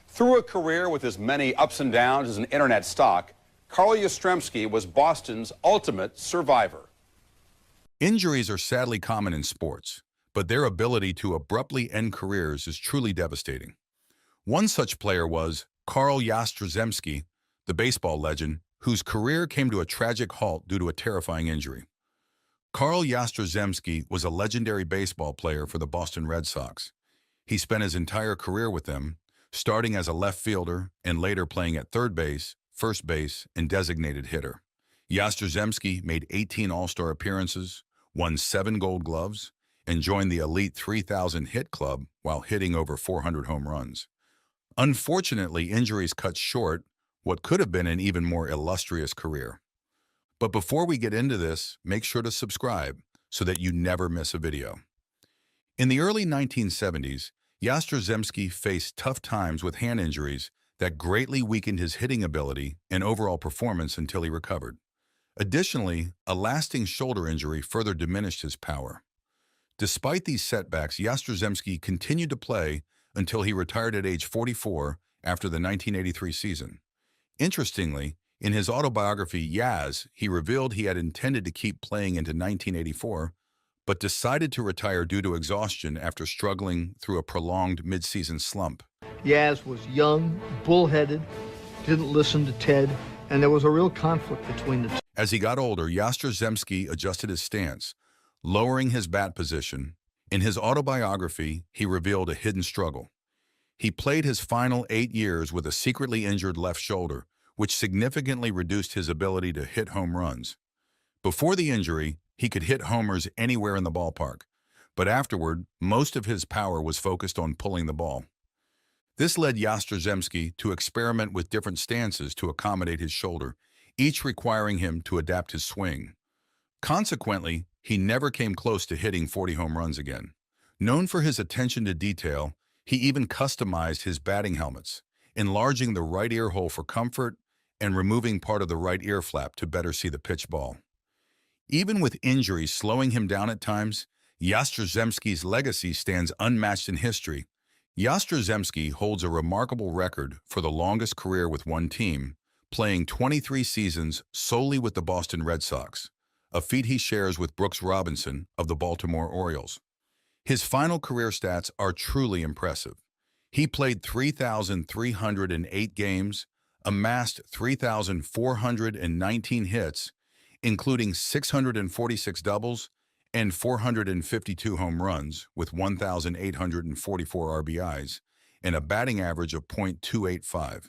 Through a career with as many ups and downs as an internet stock, Carl Yastrzemski was Boston's ultimate survivor. Injuries are sadly common in sports, but their ability to abruptly end careers is truly devastating. One such player was Carl Yastrzemski, the baseball legend, whose career came to a tragic halt due to a terrifying injury. Carl Yastrzemski was a legendary baseball player for the Boston Red Sox. He spent his entire career with them, starting as a left fielder and later playing at third base, first base, and designated hitter. Yastrzemski made 18 All-Star appearances, won 7 Gold Gloves, and joined the elite 3,000 hit club while hitting over 400 home runs. Unfortunately, injuries cut short what could have been an even more illustrious career. But before we get into this, make sure to subscribe so that you never miss a video. In the early 1970s, Yastrzemski faced tough times with hand injuries that greatly weakened his hitting ability and overall performance until he recovered. Additionally, a lasting shoulder injury further diminished his power. Despite these setbacks, Yastrzemski continued to play until he retired at age 44 after the 1983 season. Interestingly, in his autobiography, Yaz, he revealed he had intended to keep playing into 1984, but decided to retire due to exhaustion after struggling through a prolonged midseason slump. Yaz was young, bullheaded, didn't listen to Ted, and there was a real conflict between the two. As he got older, Yastrzemski adjusted his stance, lowering his bat position. In his autobiography, he revealed a hidden struggle. He played his final 8 years with a secretly injured left shoulder, which significantly reduced his ability to hit home runs. Before the injury, he could hit homers anywhere in the ballpark, but afterward, most of his power was focused on pulling the ball. This led Yastrzemski to experiment with different stances to accommodate his shoulder, each requiring him to adapt his swing. Consequently, he never came close to hitting 40 home runs again. Known for his attention to detail, he even customized his batting helmets, enlarging the right ear hole for comfort and removing part of the right ear flap to better see the pitch ball. Even with injuries slowing him down at times, Yastrzemski's legacy stands unmatched in history. Yastrzemski holds a remarkable record for the longest career with one team, playing 23 seasons solely with the Boston Red Sox, a feat he shares with Brooks Robinson of the Baltimore Orioles. His final career stats are truly impressive. He played 3,308 games, amassed 3,419 hits, including 646 doubles and 452 home runs with 1,844 RBIs and a batting average of .285.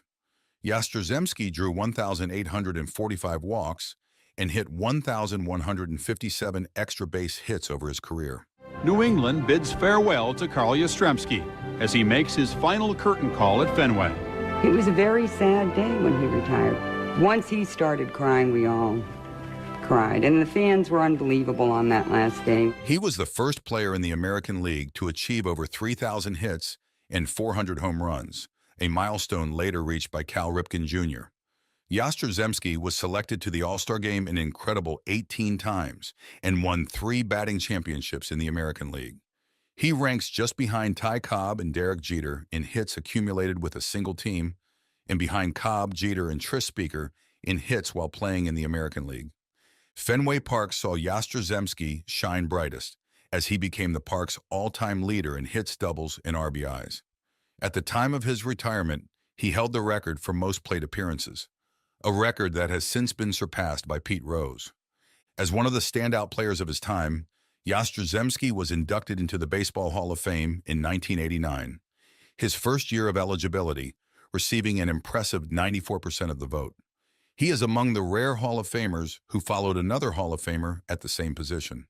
Yastrzemski drew 1,845 walks and hit 1,157 extra base hits over his career. New England bids farewell to Carl Yastrzemski as he makes his final curtain call at Fenway. It was a very sad day when he retired. Once he started crying, we all cried, and the fans were unbelievable on that last day. He was the first player in the American League to achieve over 3,000 hits and 400 home runs, a milestone later reached by Cal Ripken Jr. Yastrzemski was selected to the All-Star Game an incredible 18 times and won 3 batting championships in the American League. He ranks just behind Ty Cobb and Derek Jeter in hits accumulated with a single team, and behind Cobb, Jeter, and Tris Speaker in hits while playing in the American League. Fenway Park saw Yastrzemski shine brightest as he became the park's all-time leader in hits, doubles, and RBIs. At the time of his retirement, he held the record for most plate appearances, a record that has since been surpassed by Pete Rose. As one of the standout players of his time, Yastrzemski was inducted into the Baseball Hall of Fame in 1989, his first year of eligibility, receiving an impressive 94% of the vote. He is among the rare Hall of Famers who followed another Hall of Famer at the same position.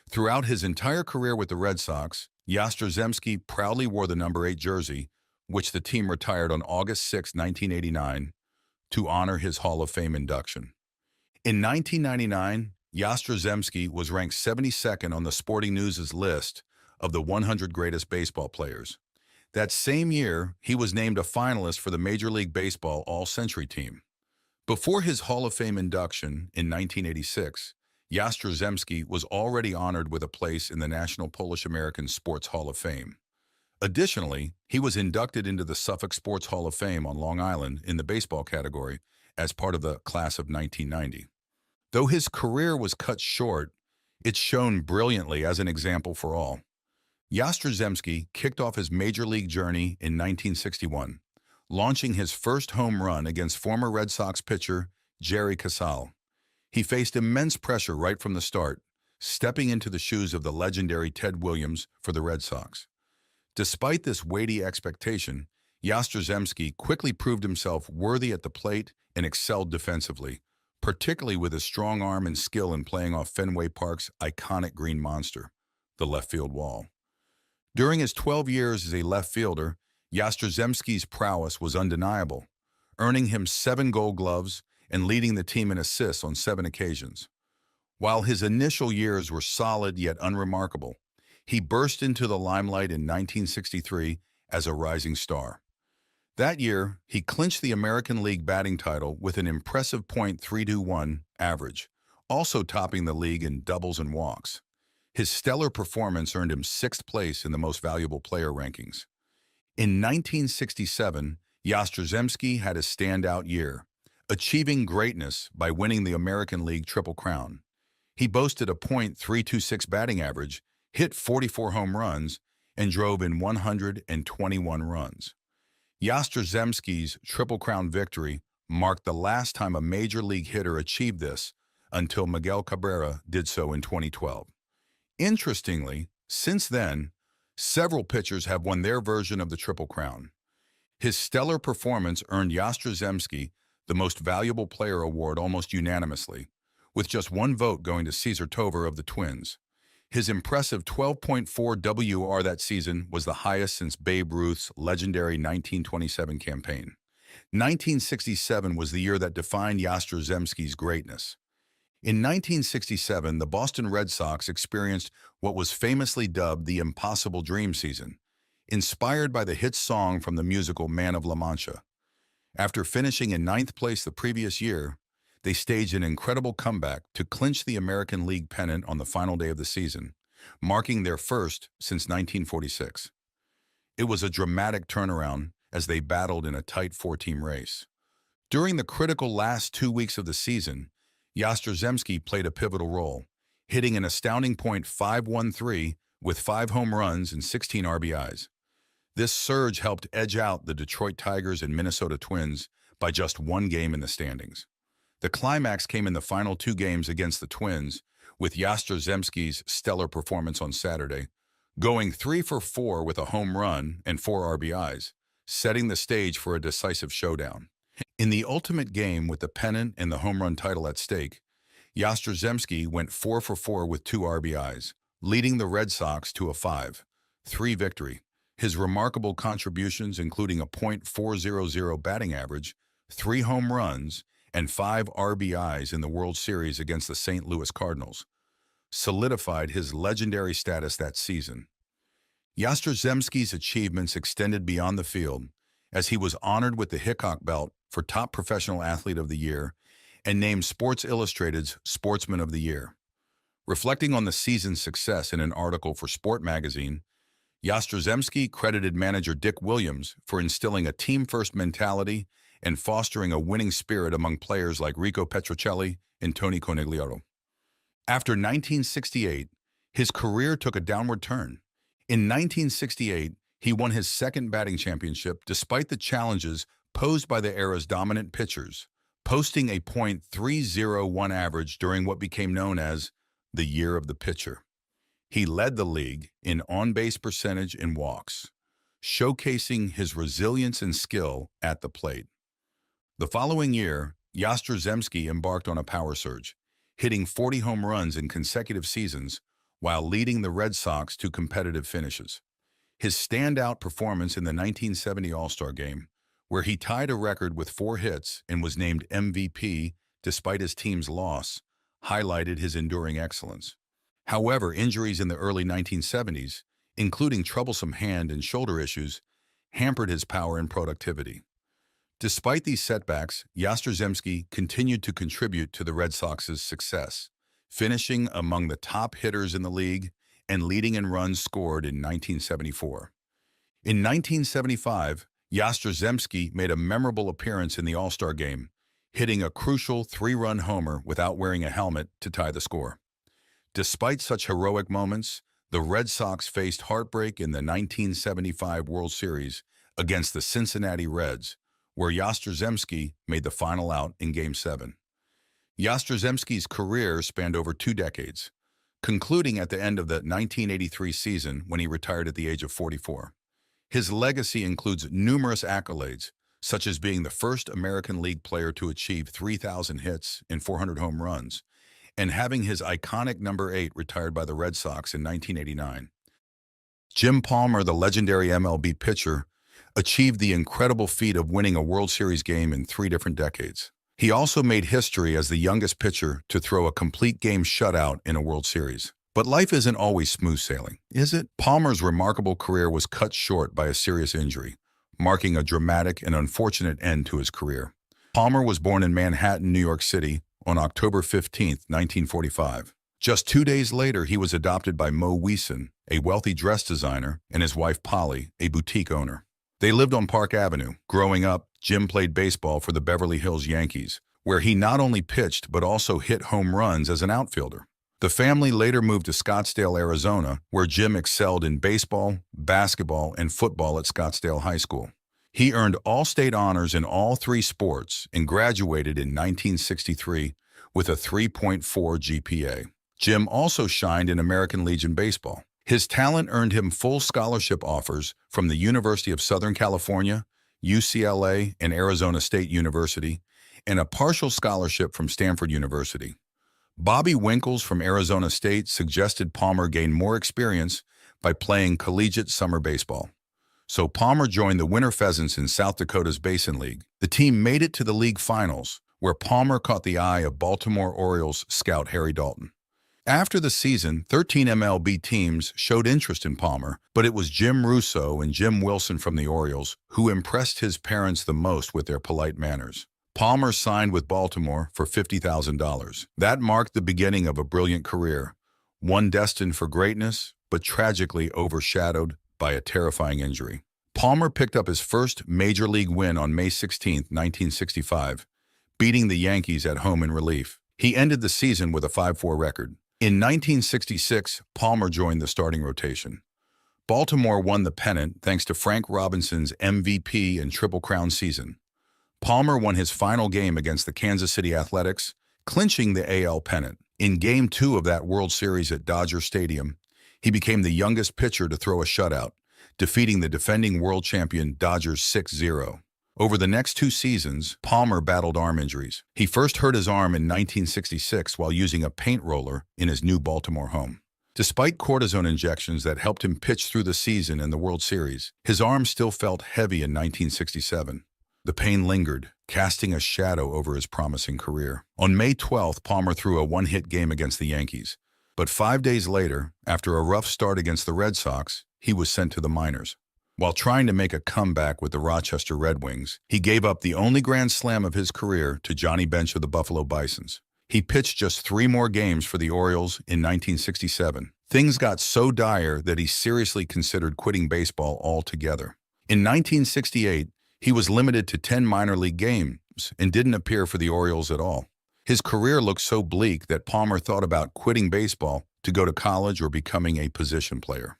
Throughout his entire career with the Red Sox, Yastrzemski proudly wore the number 8 jersey, which the team retired on August 6, 1989, to honor his Hall of Fame induction. In 1999, Yastrzemski was ranked 72nd on the Sporting News' list of the 100 greatest baseball players. That same year, he was named a finalist for the Major League Baseball All-Century Team. Before his Hall of Fame induction in 1986, Yastrzemski was already honored with a place in the National Polish-American Sports Hall of Fame. Additionally, he was inducted into the Suffolk Sports Hall of Fame on Long Island in the baseball category as part of the class of 1990. Though his career was cut short, it's shown brilliantly as an example for all. Yastrzemski kicked off his major league journey in 1961, launching his first home run against former Red Sox pitcher Jerry Casale. He faced immense pressure right from the start, stepping into the shoes of the legendary Ted Williams for the Red Sox. Despite this weighty expectation, Yastrzemski quickly proved himself worthy at the plate and excelled defensively, particularly with his strong arm and skill in playing off Fenway Park's iconic green monster, the left field wall. During his 12 years as a left fielder, Yastrzemski's prowess was undeniable, earning him 7 Gold Gloves and leading the team in assists on 7 occasions. While his initial years were solid yet unremarkable, he burst into the limelight in 1963 as a rising star. That year, he clinched the American League batting title with an impressive .321 average, also topping the league in doubles and walks. His stellar performance earned him 6th place in the Most Valuable Player rankings. In 1967, Yastrzemski had a standout year, achieving greatness by winning the American League Triple Crown. He boasted a .326 batting average, hit 44 home runs, and drove in 121 runs. Yastrzemski's Triple Crown victory marked the last time a major league hitter achieved this until Miguel Cabrera did so in 2012. Interestingly, since then, several pitchers have won their version of the Triple Crown. His stellar performance earned Yastrzemski the Most Valuable Player award almost unanimously, with just 1 vote going to Cesar Tovar of the Twins. His impressive 12.4 WR that season was the highest since Babe Ruth's legendary 1927 campaign. 1967 was the year that defined Yastrzemski's greatness. In 1967, the Boston Red Sox experienced what was famously dubbed the Impossible Dream season, inspired by the hit song from the musical Man of La Mancha. After finishing in ninth place the previous year, they staged an incredible comeback to clinch the American League pennant on the final day of the season, marking their first since 1946. It was a dramatic turnaround as they battled in a tight four-team race. During the critical last 2 weeks of the season, Yastrzemski played a pivotal role, hitting an astounding .513 with 5 home runs and 16 RBIs. This surge helped edge out the Detroit Tigers and Minnesota Twins by just 1 game in the standings. The climax came in the final 2 games against the Twins, with Yastrzemski's stellar performance on Saturday, going 3 for 4 with a home run and 4 RBIs, setting the stage for a decisive showdown. In the ultimate game with the pennant and the home run title at stake, Yastrzemski went 4 for 4 with 2 RBIs, leading the Red Sox to a 5-3 victory. His remarkable contributions, including a .400 batting average, 3 home runs, and 5 RBIs in the World Series against the St. Louis Cardinals, solidified his legendary status that season. Yastrzemski's achievements extended beyond the field, as he was honored with the Hickok Belt for Top Professional Athlete of the Year and named Sports Illustrated's Sportsman of the Year. Reflecting on the season's success in an article for Sport magazine, Yastrzemski credited manager Dick Williams for instilling a team-first mentality and fostering a winning spirit among players like Rico Petrocelli and Tony Conigliaro. After 1968, his career took a downward turn. In 1968, he won his second batting championship despite the challenges posed by the era's dominant pitchers, posting a .301 average during what became known as the Year of the Pitcher. He led the league in on-base percentage and walks, showcasing his resilience and skill at the plate. The following year, Yastrzemski embarked on a power surge, hitting 40 home runs in consecutive seasons while leading the Red Sox to competitive finishes. His standout performance in the 1970 All-Star Game, where he tied a record with 4 hits and was named MVP despite his team's loss, highlighted his enduring excellence. However, injuries in the early 1970s, including troublesome hand and shoulder issues, hampered his power and productivity. Despite these setbacks, Yastrzemski continued to contribute to the Red Sox's success, finishing among the top hitters in the league and leading in runs scored in 1974. In 1975, Yastrzemski made a memorable appearance in the All-Star Game, hitting a crucial 3-run homer without wearing a helmet to tie the score. Despite such heroic moments, the Red Sox faced heartbreak in the 1975 World Series against the Cincinnati Reds, where Yastrzemski made the final out in Game 7. Yastrzemski's career spanned over 2 decades, concluding at the end of the 1983 season when he retired at the age of 44. His legacy includes numerous accolades, such as being the first American League player to achieve 3,000 hits and 400 home runs, and having his iconic number 8 retired by the Red Sox in 1989. Jim Palmer, the legendary MLB pitcher, achieved the incredible feat of winning a World Series game in 3 different decades. He also made history as the youngest pitcher to throw a complete game shutout in a World Series. But life isn't always smooth sailing, is it? Palmer's remarkable career was cut short by a serious injury, marking a dramatic and unfortunate end to his career. Palmer was born in Manhattan, New York City, on October 15, 1945. Just 2 days later, he was adopted by Mo Weeson, a wealthy dress designer, and his wife Polly, a boutique owner. They lived on Park Avenue. Growing up, Jim played baseball for the Beverly Hills Yankees, where he not only pitched but also hit home runs as an outfielder. The family later moved to Scottsdale, Arizona, where Jim excelled in baseball, basketball, and football at Scottsdale High School. He earned all-state honors in all 3 sports and graduated in 1963 with a 3.4 GPA. Jim also shined in American Legion Baseball. His talent earned him full scholarship offers from the University of Southern California, UCLA, and Arizona State University, and a partial scholarship from Stanford University. Bobby Winkles from Arizona State suggested Palmer gain more experience by playing collegiate summer baseball. So Palmer joined the Winter Pheasants in South Dakota's Basin League. The team made it to the league finals, where Palmer caught the eye of Baltimore Orioles scout Harry Dalton. After the season, 13 MLB teams showed interest in Palmer, but it was Jim Russo and Jim Wilson from the Orioles who impressed his parents the most with their polite manners. Palmer signed with Baltimore for $50,000. That marked the beginning of a brilliant career, one destined for greatness, but tragically overshadowed by a terrifying injury. Palmer picked up his first major league win on May 16, 1965, beating the Yankees at home in relief. He ended the season with a 5-4 record. In 1966, Palmer joined the starting rotation. Baltimore won the pennant thanks to Frank Robinson's MVP and Triple Crown season. Palmer won his final game against the Kansas City Athletics, clinching the AL pennant. In Game 2 of that World Series at Dodger Stadium, he became the youngest pitcher to throw a shutout, defeating the defending world champion Dodgers 6-0. Over the next 2 seasons, Palmer battled arm injuries. He first hurt his arm in 1966 while using a paint roller in his new Baltimore home. Despite cortisone injections that helped him pitch through the season and the World Series, his arm still felt heavy in 1967. The pain lingered, casting a shadow over his promising career. On May 12th, Palmer threw a one-hit game against the Yankees. But 5 days later, after a rough start against the Red Sox, he was sent to the minors. While trying to make a comeback with the Rochester Red Wings, he gave up the only grand slam of his career to Johnny Bench of the Buffalo Bisons. He pitched just 3 more games for the Orioles in 1967. Things got so dire that he seriously considered quitting baseball altogether. In 1968, he was limited to 10 minor league games and didn't appear for the Orioles at all. His career looked so bleak that Palmer thought about quitting baseball to go to college or becoming a position player.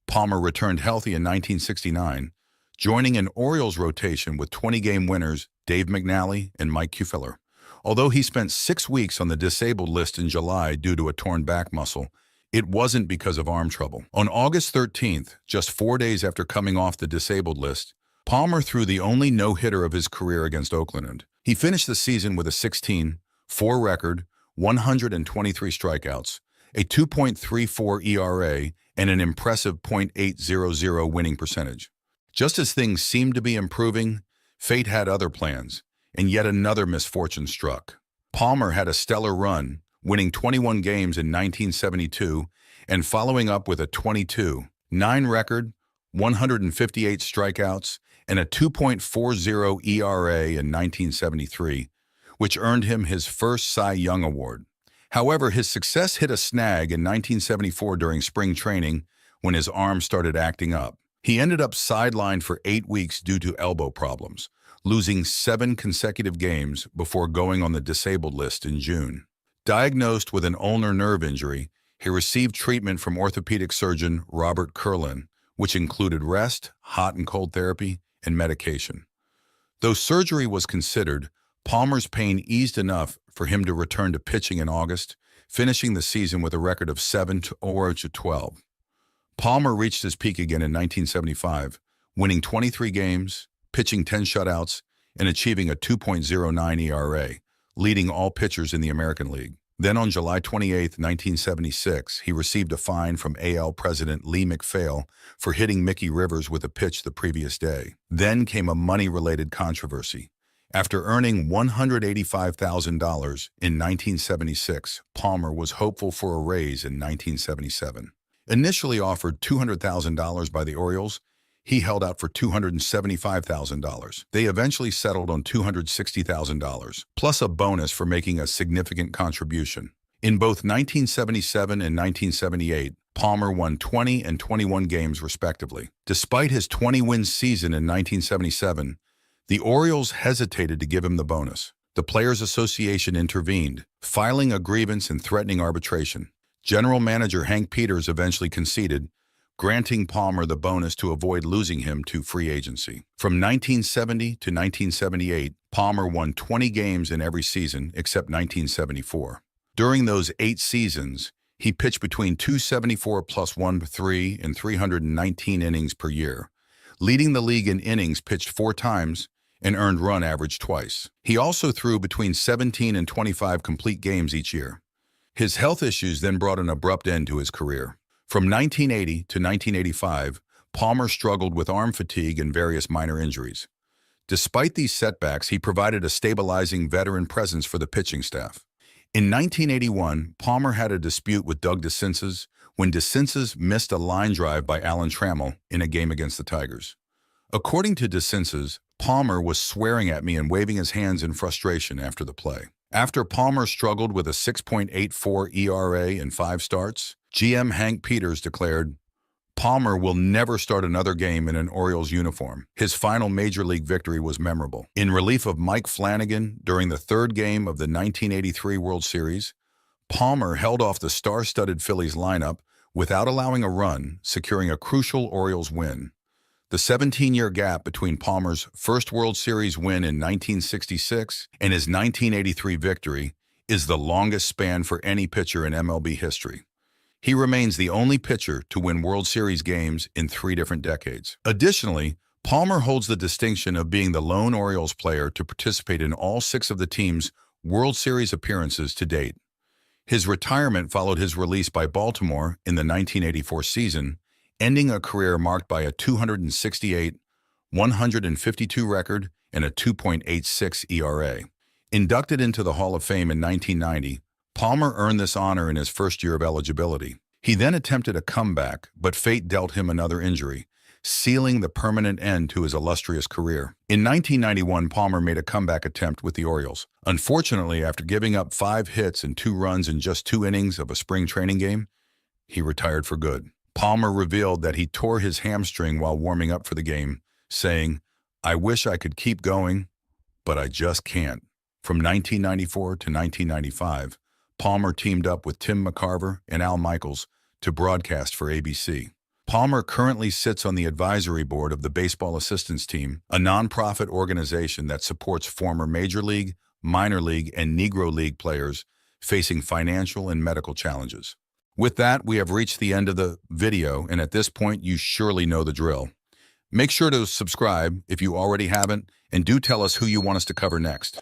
Palmer returned healthy in 1969, joining an Orioles rotation with 20-game winners Dave McNally and Mike Kuffeler. Although he spent 6 weeks on the disabled list in July due to a torn back muscle, it wasn't because of arm trouble. On August 13th, just 4 days after coming off the disabled list, Palmer threw the only no-hitter of his career against Oakland. He finished the season with a 16-4 record, 123 strikeouts, a 2.34 ERA, and an impressive .800 winning percentage. Just as things seemed to be improving, fate had other plans, and yet another misfortune struck. Palmer had a stellar run, winning 21 games in 1972 and following up with a 22-9 record, 158 strikeouts, and a 2.40 ERA in 1973, which earned him his first Cy Young Award. However, his success hit a snag in 1974 during spring training when his arm started acting up. He ended up sidelined for 8 weeks due to elbow problems, losing 7 consecutive games before going on the disabled list in June. Diagnosed with an ulnar nerve injury, he received treatment from orthopedic surgeon Robert Kurlan, which included rest, hot and cold therapy, and medication. Though surgery was considered, Palmer's pain eased enough for him to return to pitching in August, finishing the season with a record of 7-12. Palmer reached his peak again in 1975, winning 23 games, pitching 10 shutouts, and achieving a 2.09 ERA, leading all pitchers in the American League. Then on July 28, 1976, he received a fine from AL President Lee MacPhail for hitting Mickey Rivers with a pitch the previous day. Then came a money-related controversy. After earning $185,000 in 1976, Palmer was hopeful for a raise in 1977. Initially offered $200,000 by the Orioles, he held out for $275,000. They eventually settled on $260,000, plus a bonus for making a significant contribution. In both 1977 and 1978, Palmer won 20 and 21 games respectively. Despite his 20-win season in 1977, the Orioles hesitated to give him the bonus. The Players Association intervened, filing a grievance and threatening arbitration. General Manager Hank Peters eventually conceded, granting Palmer the bonus to avoid losing him to free agency. From 1970 to 1978, Palmer won 20 games in every season except 1974. During those 8 seasons, he pitched between 274 plus 1-3 and 319 innings per year, leading the league in innings pitched 4 times and earned run average twice. He also threw between 17 and 25 complete games each year. His health issues then brought an abrupt end to his career. From 1980 to 1985, Palmer struggled with arm fatigue and various minor injuries. Despite these setbacks, he provided a stabilizing veteran presence for the pitching staff. In 1981, Palmer had a dispute with Doug DeCinces when DeCinces missed a line drive by Alan Trammell in a game against the Tigers. According to DeCinces, Palmer was swearing at me and waving his hands in frustration after the play. After Palmer struggled with a 6.84 ERA in 5 starts, GM Hank Peters declared, "Palmer will never start another game in an Orioles uniform." His final major league victory was memorable. In relief of Mike Flanagan during the 3rd game of the 1983 World Series, Palmer held off the star-studded Phillies lineup without allowing a run, securing a crucial Orioles win. The 17-year gap between Palmer's first World Series win in 1966 and his 1983 victory is the longest span for any pitcher in MLB history. He remains the only pitcher to win World Series games in 3 different decades. Additionally, Palmer holds the distinction of being the lone Orioles player to participate in all 6 of the team's World Series appearances to date. His retirement followed his release by Baltimore in the 1984 season, ending a career marked by a 268, 152 record and a 2.86 ERA. Inducted into the Hall of Fame in 1990, Palmer earned this honor in his first year of eligibility. He then attempted a comeback, but fate dealt him another injury, sealing the permanent end to his illustrious career. In 1991, Palmer made a comeback attempt with the Orioles. Unfortunately, after giving up 5 hits and 2 runs in just 2 innings of a spring training game, he retired for good. Palmer revealed that he tore his hamstring while warming up for the game, saying, "I wish I could keep going, but I just can't." From 1994 to 1995, Palmer teamed up with Tim McCarver and Al Michaels to broadcast for ABC. Palmer currently sits on the advisory board of the Baseball Assistance Team, a nonprofit organization that supports former Major League, Minor League, and Negro League players facing financial and medical challenges. With that, we have reached the end of the video, and at this point, you surely know the drill. Make sure to subscribe if you already haven't, and do tell us who you want us to cover next.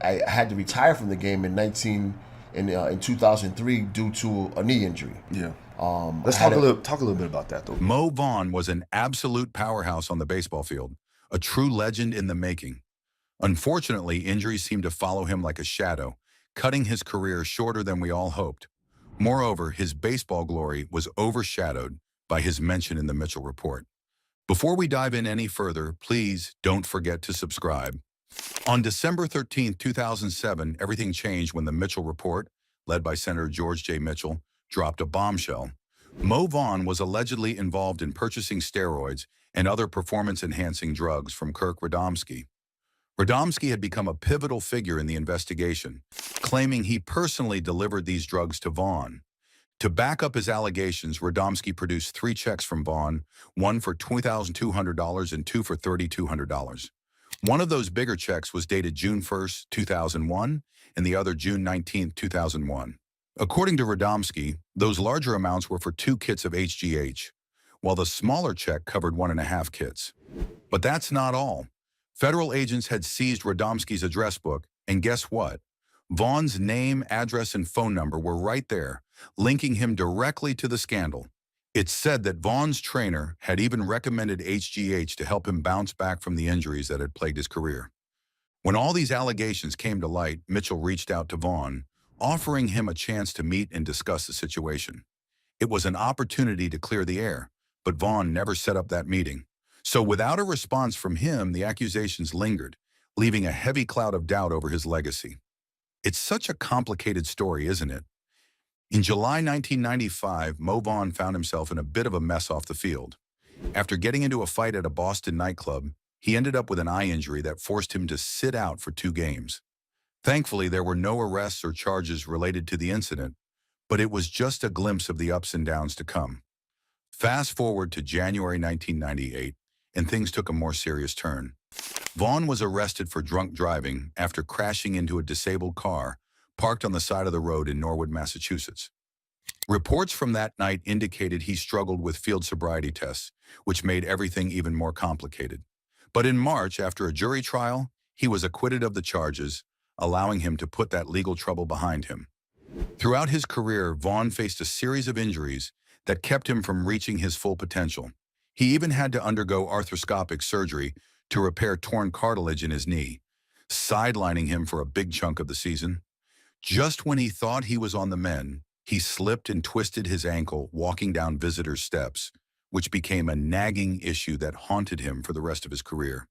I had to retire from the game in 2003 due to a knee injury. Yeah. Let's talk a little bit about that, though. Mo Vaughn was an absolute powerhouse on the baseball field, a true legend in the making. Unfortunately, injuries seemed to follow him like a shadow, cutting his career shorter than we all hoped. Moreover, his baseball glory was overshadowed by his mention in the Mitchell Report. Before we dive in any further, please don't forget to subscribe. On December 13, 2007, everything changed when the Mitchell Report, led by Senator George J. Mitchell, dropped a bombshell. Mo Vaughn was allegedly involved in purchasing steroids and other performance-enhancing drugs from Kirk Radomski. Radomski had become a pivotal figure in the investigation, claiming he personally delivered these drugs to Vaughn. To back up his allegations, Radomski produced 3 checks from Vaughn, one for $2,200 and 2 for $3,200. One of those bigger checks was dated June 1, 2001, and the other June 19, 2001. According to Radomski, those larger amounts were for 2 kits of HGH, while the smaller check covered 1.5 kits. But that's not all. Federal agents had seized Radomski's address book, and guess what? Vaughn's name, address, and phone number were right there, linking him directly to the scandal. It's said that Vaughn's trainer had even recommended HGH to help him bounce back from the injuries that had plagued his career. When all these allegations came to light, Mitchell reached out to Vaughn, offering him a chance to meet and discuss the situation. It was an opportunity to clear the air, but Vaughn never set up that meeting. So without a response from him, the accusations lingered, leaving a heavy cloud of doubt over his legacy. It's such a complicated story, isn't it? In July 1995, Mo Vaughn found himself in a bit of a mess off the field. After getting into a fight at a Boston nightclub, he ended up with an eye injury that forced him to sit out for 2 games. Thankfully, there were no arrests or charges related to the incident, but it was just a glimpse of the ups and downs to come. Fast forward to January 1998, and things took a more serious turn. Vaughn was arrested for drunk driving after crashing into a disabled car parked on the side of the road in Norwood, Massachusetts. Reports from that night indicated he struggled with field sobriety tests, which made everything even more complicated. But in March, after a jury trial, he was acquitted of the charges, allowing him to put that legal trouble behind him. Throughout his career, Vaughn faced a series of injuries that kept him from reaching his full potential. He even had to undergo arthroscopic surgery to repair torn cartilage in his knee, sidelining him for a big chunk of the season. Just when he thought he was on the mend, he slipped and twisted his ankle walking down visitors' steps, which became a nagging issue that haunted him for the rest of his career.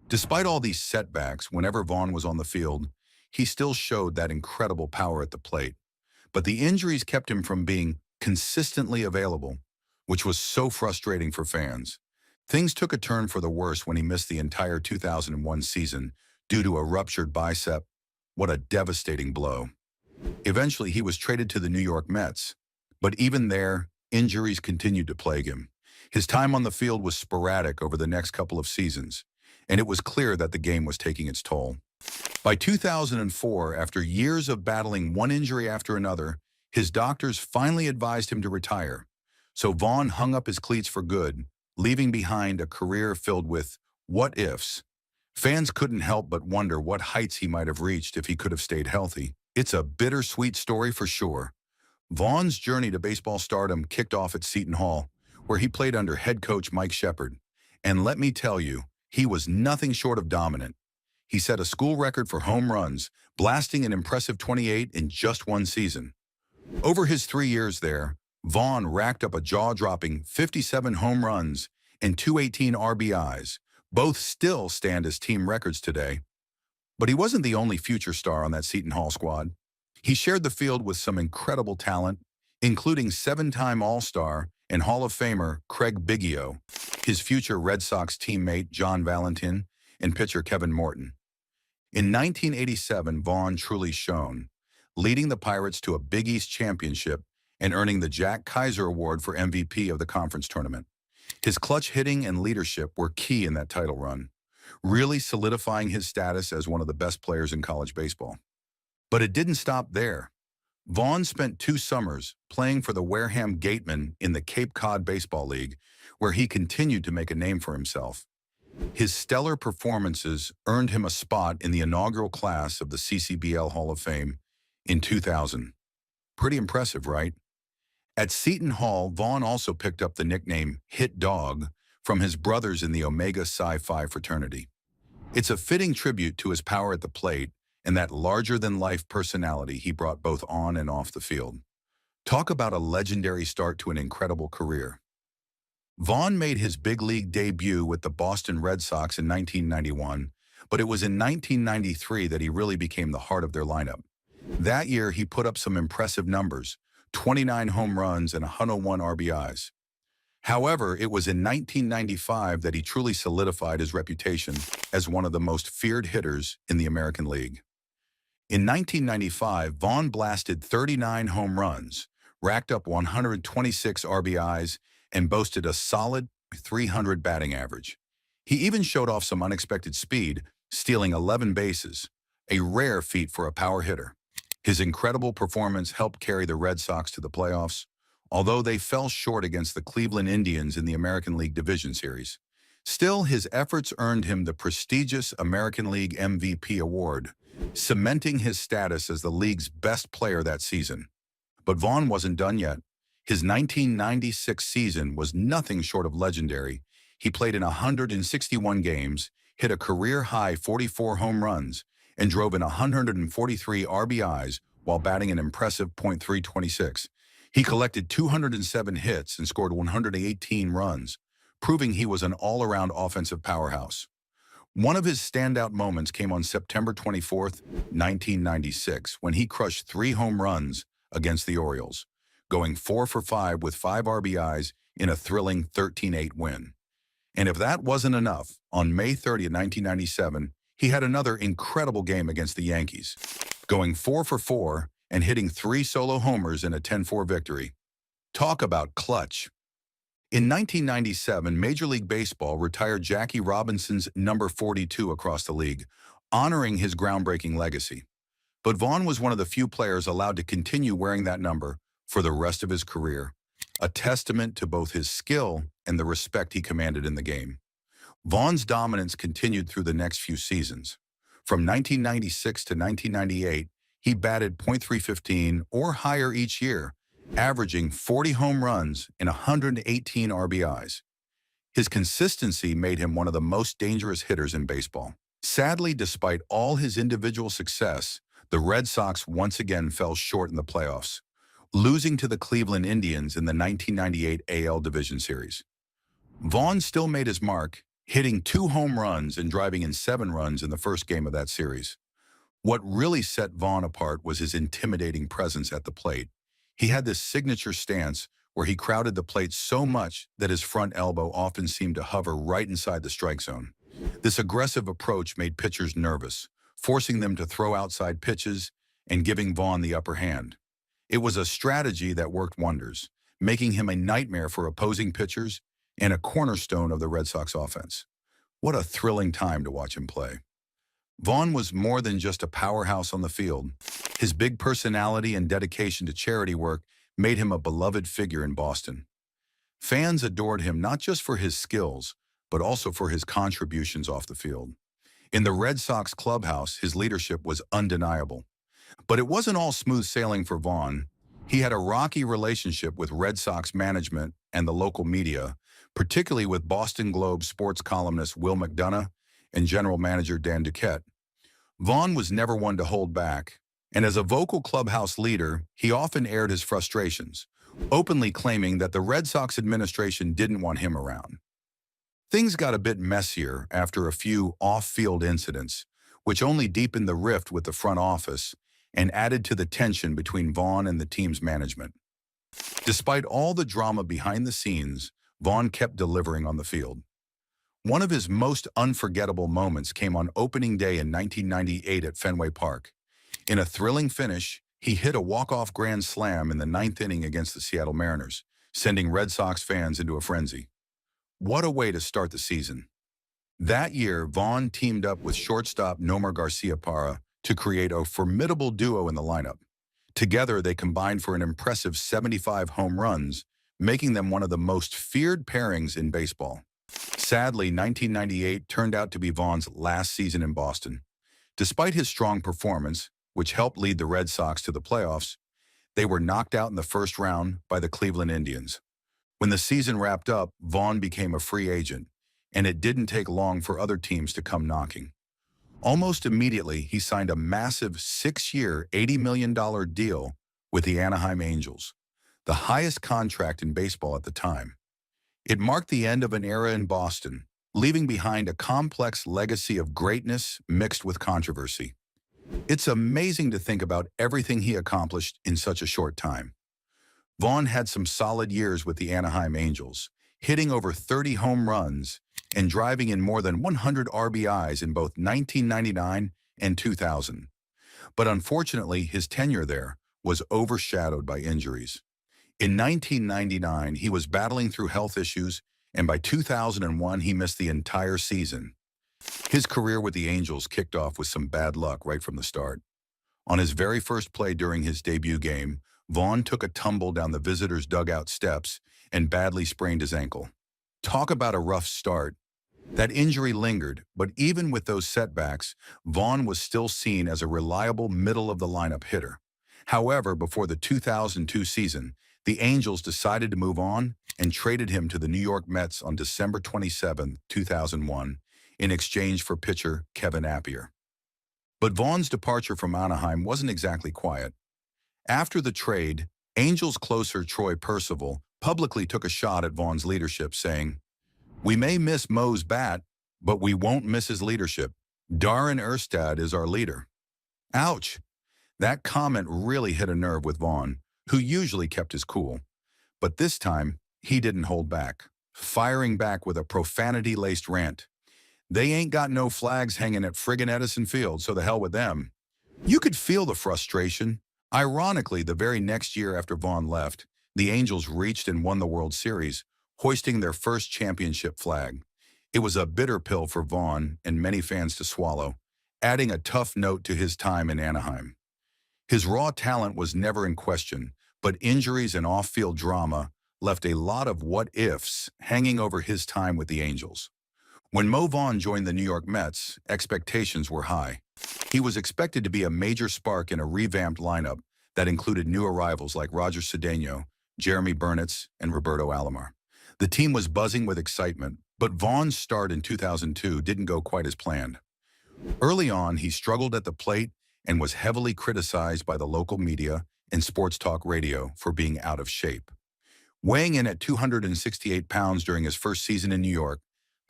Despite all these setbacks, whenever Vaughn was on the field, he still showed that incredible power at the plate. But the injuries kept him from being consistently available, which was so frustrating for fans. Things took a turn for the worse when he missed the entire 2001 season due to a ruptured bicep. What a devastating blow. Eventually, he was traded to the New York Mets, but even there, injuries continued to plague him. His time on the field was sporadic over the next couple of seasons, and it was clear that the game was taking its toll. By 2004, after years of battling one injury after another, his doctors finally advised him to retire. So Vaughn hung up his cleats for good, leaving behind a career filled with what-ifs. Fans couldn't help but wonder what heights he might have reached if he could have stayed healthy. It's a bittersweet story for sure. Vaughn's journey to baseball stardom kicked off at Seton Hall, where he played under head coach Mike Shepard. And let me tell you, he was nothing short of dominant. He set a school record for home runs, blasting an impressive 28 in just one season. Over his 3 years there, Vaughn racked up a jaw-dropping 57 home runs and 218 RBIs. Both still stand as team records today. But he wasn't the only future star on that Seton Hall squad. He shared the field with some incredible talent, including 7-time All-Star and Hall of Famer Craig Biggio, his future Red Sox teammate John Valentin, and pitcher Kevin Morton. In 1987, Vaughn truly shone, leading the Pirates to a Big East championship and earning the Jack Kaiser Award for MVP of the conference tournament. His clutch hitting and leadership were key in that title run, really solidifying his status as one of the best players in college baseball. But it didn't stop there. Vaughn spent 2 summers playing for the Wareham Gatemen in the Cape Cod Baseball League, where he continued to make a name for himself. His stellar performances earned him a spot in the inaugural class of the CCBL Hall of Fame in 2000. Pretty impressive, right? At Seton Hall, Vaughn also picked up the nickname Hit Dog from his brothers in the Omega Psi Phi fraternity. It's a fitting tribute to his power at the plate and that larger-than-life personality he brought both on and off the field. Talk about a legendary start to an incredible career. Vaughn made his big league debut with the Boston Red Sox in 1991, but it was in 1993 that he really became the heart of their lineup. That year, he put up some impressive numbers, 29 home runs and 101 RBIs. However, it was in 1995 that he truly solidified his reputation as one of the most feared hitters in the American League. In 1995, Vaughn blasted 39 home runs, racked up 126 RBIs, and boasted a solid .300 batting average. He even showed off some unexpected speed, stealing 11 bases, a rare feat for a power hitter. His incredible performance helped carry the Red Sox to the playoffs, although they fell short against the Cleveland Indians in the American League Division Series. Still, his efforts earned him the prestigious American League MVP award, cementing his status as the league's best player that season. But Vaughn wasn't done yet. His 1996 season was nothing short of legendary. He played in 161 games, hit a career-high 44 home runs, and drove in 143 RBIs while batting an impressive .326. He collected 207 hits and scored 118 runs, proving he was an all-around offensive powerhouse. One of his standout moments came on September 24, 1996, when he crushed 3 home runs against the Orioles, going 4 for 5 with 5 RBIs in a thrilling 13-8 win. And if that wasn't enough, on May 30, 1997, he had another incredible game against the Yankees, going 4 for 4 and hitting 3 solo homers in a 10-4 victory. Talk about clutch. In 1997, Major League Baseball retired Jackie Robinson's number 42 across the league, honoring his groundbreaking legacy. But Vaughn was one of the few players allowed to continue wearing that number for the rest of his career, a testament to both his skill and the respect he commanded in the game. Vaughn's dominance continued through the next few seasons. From 1996 to 1998, he batted .315 or higher each year, averaging 40 home runs and 118 RBIs. His consistency made him one of the most dangerous hitters in baseball. Sadly, despite all his individual success, the Red Sox once again fell short in the playoffs, losing to the Cleveland Indians in the 1998 AL Division Series. Vaughn still made his mark, hitting 2 home runs and driving in 7 runs in the first game of that series. What really set Vaughn apart was his intimidating presence at the plate. He had this signature stance where he crowded the plate so much that his front elbow often seemed to hover right inside the strike zone. This aggressive approach made pitchers nervous, forcing them to throw outside pitches and giving Vaughn the upper hand. It was a strategy that worked wonders, making him a nightmare for opposing pitchers and a cornerstone of the Red Sox offense. What a thrilling time to watch him play. Vaughn was more than just a powerhouse on the field. His big personality and dedication to charity work made him a beloved figure in Boston. Fans adored him not just for his skills, but also for his contributions off the field. In the Red Sox clubhouse, his leadership was undeniable. But it wasn't all smooth sailing for Vaughn. He had a rocky relationship with Red Sox management and the local media, particularly with Boston Globe sports columnist Will McDonough and general manager Dan Duquette. Vaughn was never one to hold back, and as a vocal clubhouse leader, he often aired his frustrations, openly claiming that the Red Sox administration didn't want him around. Things got a bit messier after a few off-field incidents, which only deepened the rift with the front office and added to the tension between Vaughn and the team's management. Despite all the drama behind the scenes, Vaughn kept delivering on the field. One of his most unforgettable moments came on opening day in 1998 at Fenway Park. In a thrilling finish, he hit a walk-off grand slam in the 9th inning against the Seattle Mariners, sending Red Sox fans into a frenzy. What a way to start the season. That year, Vaughn teamed up with shortstop Nomar Garcia-Parra to create a formidable duo in the lineup. Together, they combined for an impressive 75 home runs, making them one of the most feared pairings in baseball. Sadly, 1998 turned out to be Vaughn's last season in Boston. Despite his strong performance, which helped lead the Red Sox to the playoffs, they were knocked out in the first round by the Cleveland Indians. When the season wrapped up, Vaughn became a free agent, and it didn't take long for other teams to come knocking. Almost immediately, he signed a massive 6-year, $80 million deal with the Anaheim Angels, the highest contract in baseball at the time. It marked the end of an era in Boston, leaving behind a complex legacy of greatness mixed with controversy. It's amazing to think about everything he accomplished in such a short time. Vaughn had some solid years with the Anaheim Angels, hitting over 30 home runs and driving in more than 100 RBIs in both 1999 and 2000. But unfortunately, his tenure there was overshadowed by injuries. In 1999, he was battling through health issues, and by 2001, he missed the entire season. His career with the Angels kicked off with some bad luck right from the start. On his very first play during his debut game, Vaughn took a tumble down the visitors' dugout steps and badly sprained his ankle. Talk about a rough start. That injury lingered, but even with those setbacks, Vaughn was still seen as a reliable middle-of-the-lineup hitter. However, before the 2002 season, the Angels decided to move on and traded him to the New York Mets on December 27, 2001, in exchange for pitcher Kevin Appier. But Vaughn's departure from Anaheim wasn't exactly quiet. After the trade, Angels closer Troy Percival publicly took a shot at Vaughn's leadership, saying, "We may miss Mo's bat, but we won't miss his leadership. Darren Erstad is our leader." Ouch! That comment really hit a nerve with Vaughn, who usually kept his cool. But this time, he didn't hold back, firing back with a profanity-laced rant. "They ain't got no flags hanging at friggin' Edison Field, so the hell with them." You could feel the frustration. Ironically, the very next year after Vaughn left, the Angels reached and won the World Series, hoisting their first championship flag. It was a bitter pill for Vaughn and many fans to swallow, adding a tough note to his time in Anaheim. His raw talent was never in question, but injuries and off-field drama left a lot of what-ifs hanging over his time with the Angels. When Mo Vaughn joined the New York Mets, expectations were high. He was expected to be a major spark in a revamped lineup that included new arrivals like Roger Cedeno, Jeremy Burnitz, and Roberto Alomar. The team was buzzing with excitement, but Vaughn's start in 2002 didn't go quite as planned. Early on, he struggled at the plate and was heavily criticized by the local media and sports talk radio for being out of shape. Weighing in at 268 pounds during his first season in New York,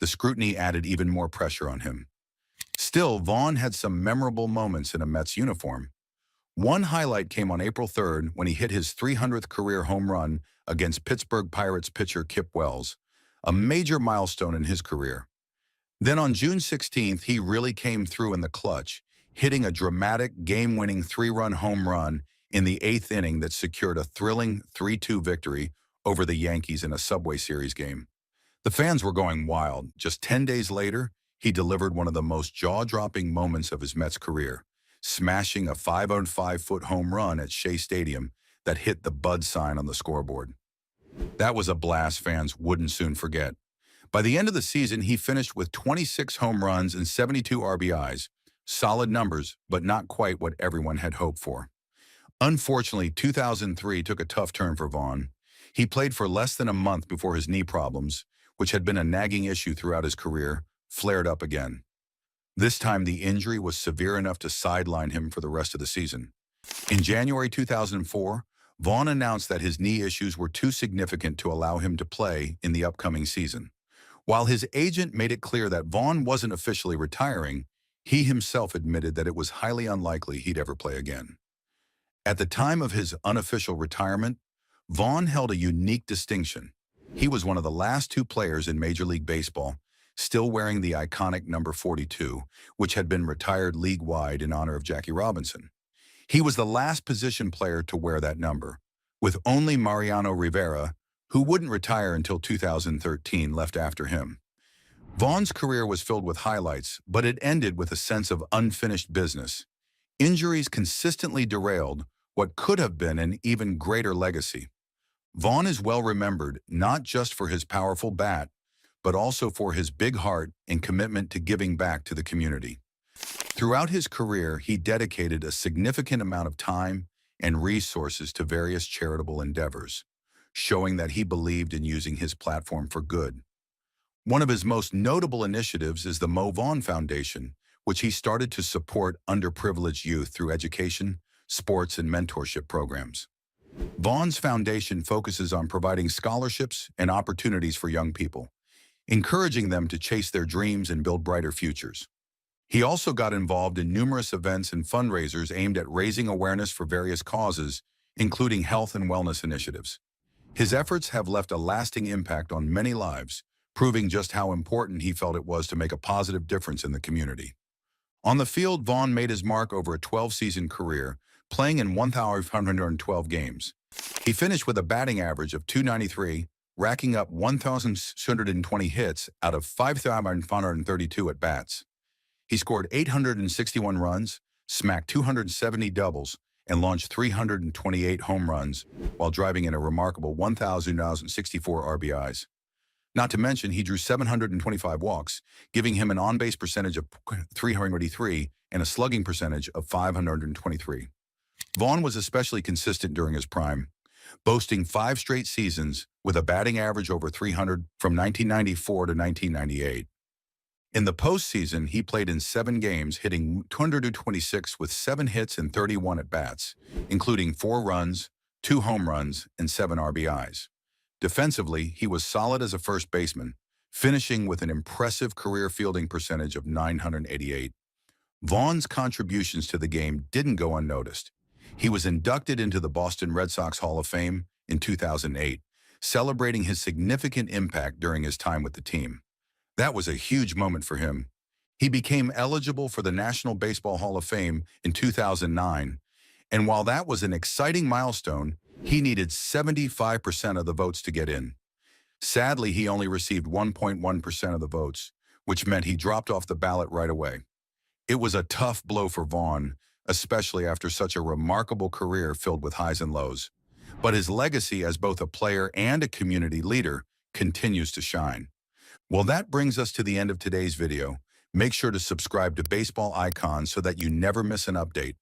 the scrutiny added even more pressure on him. Still, Vaughn had some memorable moments in a Mets uniform. One highlight came on April 3rd when he hit his 300th career home run against Pittsburgh Pirates pitcher Kip Wells, a major milestone in his career. Then on June 16th, he really came through in the clutch, hitting a dramatic game-winning 3-run home run in the 8th inning that secured a thrilling 3-2 victory over the Yankees in a Subway Series game. The fans were going wild. Just 10 days later, he delivered one of the most jaw-dropping moments of his Mets career, smashing a 505-foot home run at Shea Stadium that hit the Bud sign on the scoreboard. That was a blast fans wouldn't soon forget. By the end of the season, he finished with 26 home runs and 72 RBIs. Solid numbers, but not quite what everyone had hoped for. Unfortunately, 2003 took a tough turn for Vaughn. He played for less than a month before his knee problems, which had been a nagging issue throughout his career, flared up again. This time, the injury was severe enough to sideline him for the rest of the season. In January 2004, Vaughn announced that his knee issues were too significant to allow him to play in the upcoming season. While his agent made it clear that Vaughn wasn't officially retiring, he himself admitted that it was highly unlikely he'd ever play again. At the time of his unofficial retirement, Vaughn held a unique distinction. He was one of the last 2 players in Major League Baseball still wearing the iconic number 42, which had been retired league-wide in honor of Jackie Robinson. He was the last position player to wear that number, with only Mariano Rivera, who wouldn't retire until 2013, left after him. Vaughn's career was filled with highlights, but it ended with a sense of unfinished business. Injuries consistently derailed what could have been an even greater legacy. Vaughn is well remembered not just for his powerful bat, but also for his big heart and commitment to giving back to the community. Throughout his career, he dedicated a significant amount of time and resources to various charitable endeavors, showing that he believed in using his platform for good. One of his most notable initiatives is the Mo Vaughn Foundation, which he started to support underprivileged youth through education, sports, and mentorship programs. Vaughn's foundation focuses on providing scholarships and opportunities for young people, encouraging them to chase their dreams and build brighter futures. He also got involved in numerous events and fundraisers aimed at raising awareness for various causes, including health and wellness initiatives. His efforts have left a lasting impact on many lives, proving just how important he felt it was to make a positive difference in the community. On the field, Vaughn made his mark over a 12-season career, playing in 1,512 games. He finished with a batting average of .293, racking up 1,620 hits out of 5,532 at-bats. He scored 861 runs, smacked 270 doubles, and launched 328 home runs while driving in a remarkable 1,064 RBIs. Not to mention, he drew 725 walks, giving him an on-base percentage of .383 and a slugging percentage of .523. Vaughn was especially consistent during his prime, boasting 5 straight seasons with a batting average over .300 from 1994 to 1998. In the postseason, he played in 7 games, hitting .226 with 7 hits and 31 at-bats, including 4 runs, 2 home runs, and 7 RBIs. Defensively, he was solid as a first baseman, finishing with an impressive career fielding percentage of .988. Vaughn's contributions to the game didn't go unnoticed. He was inducted into the Boston Red Sox Hall of Fame in 2008, celebrating his significant impact during his time with the team. That was a huge moment for him. He became eligible for the National Baseball Hall of Fame in 2009, and while that was an exciting milestone, he needed 75% of the votes to get in. Sadly, he only received 1.1% of the votes, which meant he dropped off the ballot right away. It was a tough blow for Vaughn, especially after such a remarkable career filled with highs and lows. But his legacy as both a player and a community leader continues to shine. Well, that brings us to the end of today's video. Make sure to subscribe to Baseball Icons so that you never miss an update